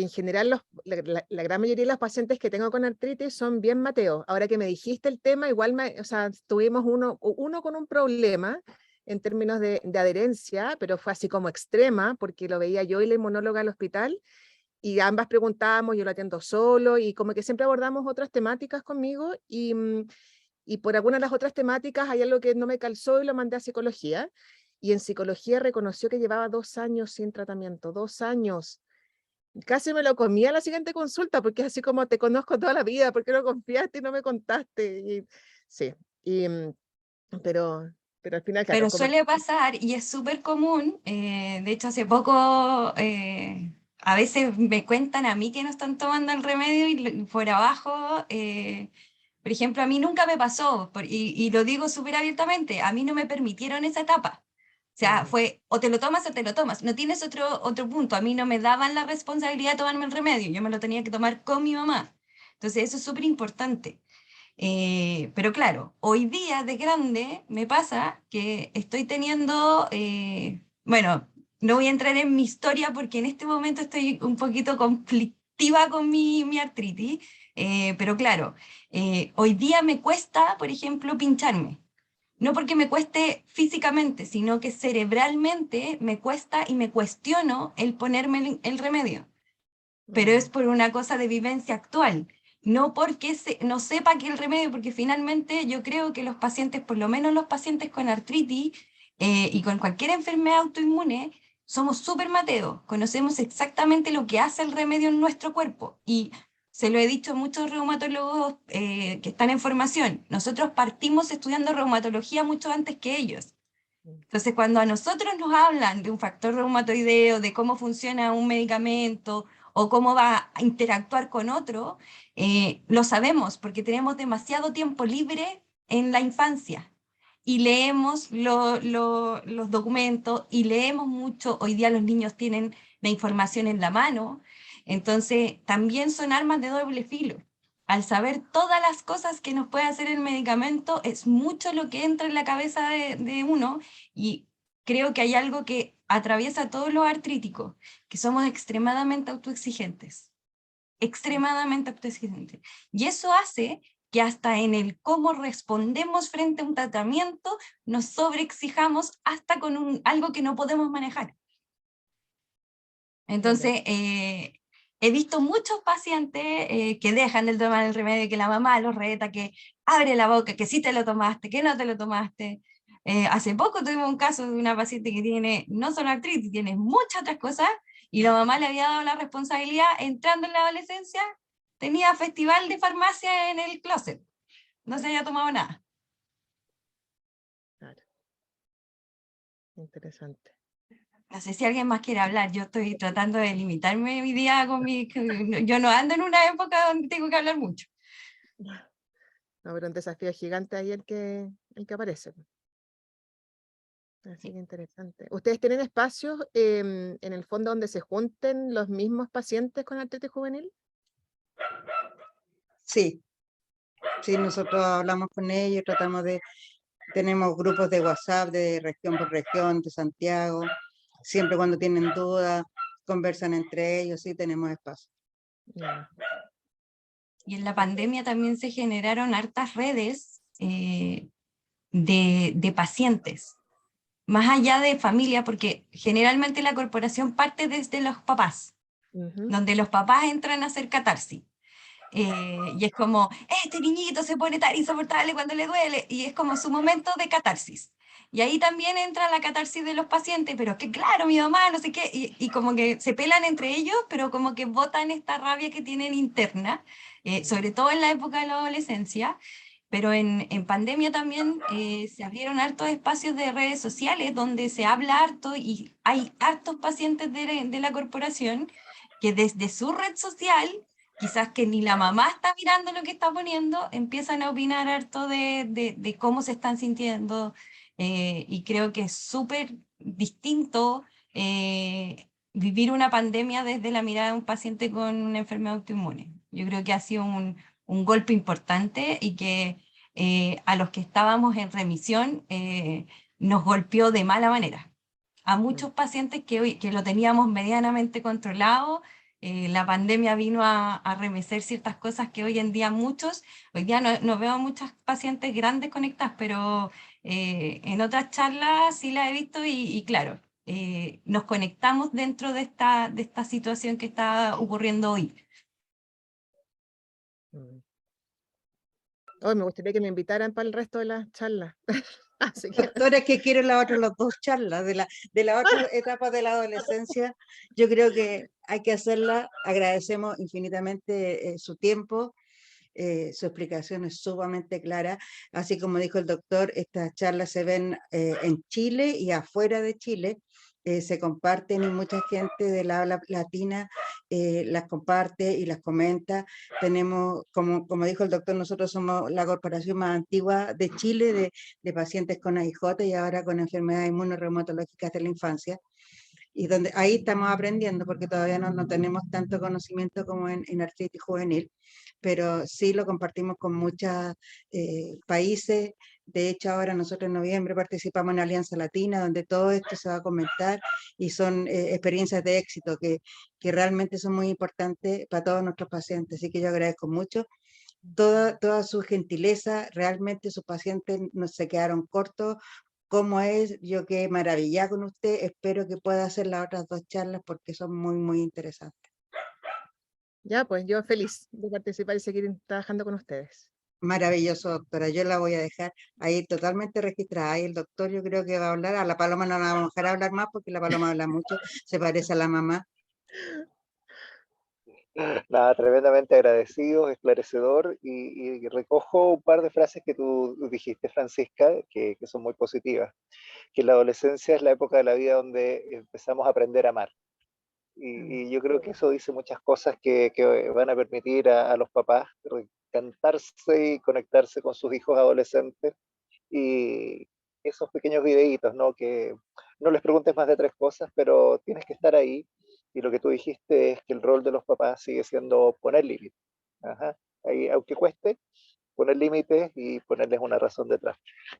en general la gran mayoría de los pacientes que tengo con artritis son bien mateos. Ahora que me dijiste el tema, igual o sea, tuvimos uno con un problema en términos de adherencia, pero fue así como extrema, porque lo veía yo y la inmunóloga al hospital, y ambas preguntábamos, yo lo atiendo solo, y como que siempre abordamos otras temáticas conmigo, y por alguna de las otras temáticas hay algo que no me calzó y lo mandé a psicología, y en psicología reconoció que llevaba 2 años sin tratamiento, 2 años. Casi me lo comía la siguiente consulta, porque es así como te conozco toda la vida, ¿por qué no confiaste y no me contaste? Y, sí, pero al final, claro. Pero suele pasar y es súper común. De hecho, hace poco a veces me cuentan a mí que no están tomando el remedio y por abajo, por ejemplo, a mí nunca me pasó, y lo digo súper abiertamente, a mí no me permitieron esa etapa. O sea, fue o te lo tomas o te lo tomas, no tienes otro punto. A mí no me daban la responsabilidad de tomarme el remedio, yo me lo tenía que tomar con mi mamá. Entonces eso es súper importante. Pero claro, hoy día de grande me pasa que estoy teniendo, bueno, no voy a entrar en mi historia porque en este momento estoy un poquito conflictiva con mi artritis, pero claro, hoy día me cuesta, por ejemplo, pincharme. No porque me cueste físicamente, sino que cerebralmente me cuesta y me cuestiono el ponerme el remedio. Pero es por una cosa de vivencia actual, no porque no sepa que el remedio, porque finalmente yo creo que los pacientes, por lo menos los pacientes con artritis y con cualquier enfermedad autoinmune, somos súper mateos, conocemos exactamente lo que hace el remedio en nuestro cuerpo, y se lo he dicho a muchos reumatólogos que están en formación, nosotros partimos estudiando reumatología mucho antes que ellos. Entonces, cuando a nosotros nos hablan de un factor reumatoideo, de cómo funciona un medicamento o cómo va a interactuar con otro, lo sabemos porque tenemos demasiado tiempo libre en la infancia y leemos los documentos y leemos mucho. Hoy día los niños tienen la información en la mano, entonces también son armas de doble filo. Al saber todas las cosas que nos puede hacer el medicamento, es mucho lo que entra en la cabeza de uno, y creo que hay algo que atraviesa a todos los artríticos, que somos extremadamente autoexigentes, y eso hace que hasta en el cómo respondemos frente a un tratamiento nos sobreexijamos hasta con algo que no podemos manejar. Entonces, he visto muchos pacientes que dejan de tomar el remedio, que la mamá los reta, que abre la boca, que sí te lo tomaste, que no te lo tomaste. Hace poco tuvimos un caso de una paciente que tiene no solo artritis, tiene muchas otras cosas, y la mamá le había dado la responsabilidad entrando en la adolescencia, tenía festival de farmacia en el closet, no se había tomado nada. Claro. Interesante. No sé si alguien más quiere hablar, yo estoy tratando de limitarme mi día yo no ando en una época donde tengo que hablar mucho. No, pero un desafío gigante ahí el que aparece. Así que interesante. ¿Ustedes tienen espacios en el fondo donde se junten los mismos pacientes con artritis juvenil? Sí, nosotros hablamos con ellos, tenemos grupos de WhatsApp de región por región, de Santiago, siempre cuando tienen dudas, conversan entre ellos, sí tenemos espacio. Y en la pandemia también se generaron hartas redes de pacientes, más allá de familia, porque generalmente la corporación parte desde los papás, donde los papás entran a hacer catarsis. Y es como, este niñito se pone tan insoportable cuando le duele, y es como su momento de catarsis. Y ahí también entra la catarsis de los pacientes, pero es que claro, mi mamá, no sé qué, y como que se pelan entre ellos, pero como que botan esta rabia que tienen interna, sobre todo en la época de la adolescencia. Pero en pandemia también se abrieron hartos espacios de redes sociales donde se habla harto y hay hartos pacientes de la corporación que desde su red social, quizás que ni la mamá está mirando lo que está poniendo, empiezan a opinar harto de cómo se están sintiendo, y creo que es súper distinto vivir una pandemia desde la mirada de un paciente con una enfermedad autoinmune. Yo creo que ha sido un golpe importante y que a los que estábamos en remisión nos golpeó de mala manera. A muchos pacientes que lo teníamos medianamente controlado, la pandemia vino a remecer ciertas cosas que hoy en día hoy día no veo muchas pacientes grandes conectadas, pero en otras charlas sí las he visto y claro, nos conectamos dentro de esta situación que está ocurriendo hoy. Hoy me gustaría que me invitaran para el resto de las charlas. Así que, Doctora, que quiero las dos charlas de la otra etapa de la adolescencia. Yo creo que hay que hacerla. Agradecemos infinitamente su tiempo. Su explicación es sumamente clara. Así como dijo el doctor, estas charlas se ven en Chile y afuera de Chile. Se comparten y mucha gente de la habla latina las comparte y las comenta. Tenemos, como dijo el doctor, nosotros somos la corporación más antigua de Chile de pacientes con AIJ y ahora con enfermedades inmunorreumatológicas de la infancia. Y donde ahí estamos aprendiendo porque todavía no tenemos tanto conocimiento como en artritis juvenil, pero sí lo compartimos con muchos países. De hecho, ahora nosotros en noviembre participamos en Alianza Latina, donde todo esto se va a comentar y son experiencias de éxito que realmente son muy importantes para todos nuestros pacientes. Así que yo agradezco mucho toda su gentileza. Realmente sus pacientes no se quedaron cortos. ¿Cómo es? Yo quedé maravillada con usted. Espero que pueda hacer las otras dos charlas porque son muy, muy interesantes. ya, pues yo feliz de participar y seguir trabajando con ustedes. Maravilloso, doctora. Yo la voy a dejar ahí totalmente registrada. Ahí el doctor yo creo que va a hablar. A la Paloma no la vamos a dejar hablar más porque la Paloma habla mucho. Se parece a la mamá. Nada, tremendamente agradecido, esclarecedor, y recojo un par de frases que tú dijiste, Francisca, que son muy positivas. Que la adolescencia es la época de la vida donde empezamos a aprender a amar. Y yo creo que eso dice muchas cosas que van a permitir a los papás reencantarse y conectarse con sus hijos adolescentes. Y esos pequeños videitos, ¿no? Que no les preguntes más de 3 cosas, pero tienes que estar ahí. Y lo que tú dijiste es que el rol de los papás sigue siendo poner límites. Ajá. Ahí, aunque cueste, poner límites y ponerles una razón detrás.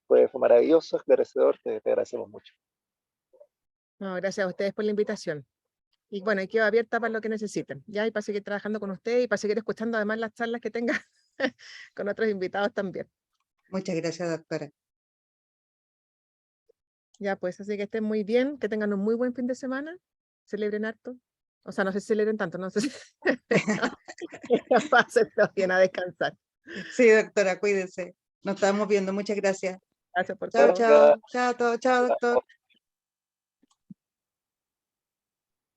Fue maravilloso, esclarecedor, te agradecemos mucho. No, gracias a ustedes por la invitación. Y bueno, y quedo abierta para lo que necesiten, ya, y para seguir trabajando con ustedes y para seguir escuchando además las charlas que tenga con otros invitados también. Muchas gracias, doctora. Ya, pues, así que estén muy bien, que tengan un muy buen fin de semana, celebren harto. O sea, no sé si celebren tanto, no sé si pasen bien a descansar. Sí, doctora, cuídese. Nos estamos viendo. Muchas gracias. Gracias por Chao, todo. chao. Chao, chao, doctor.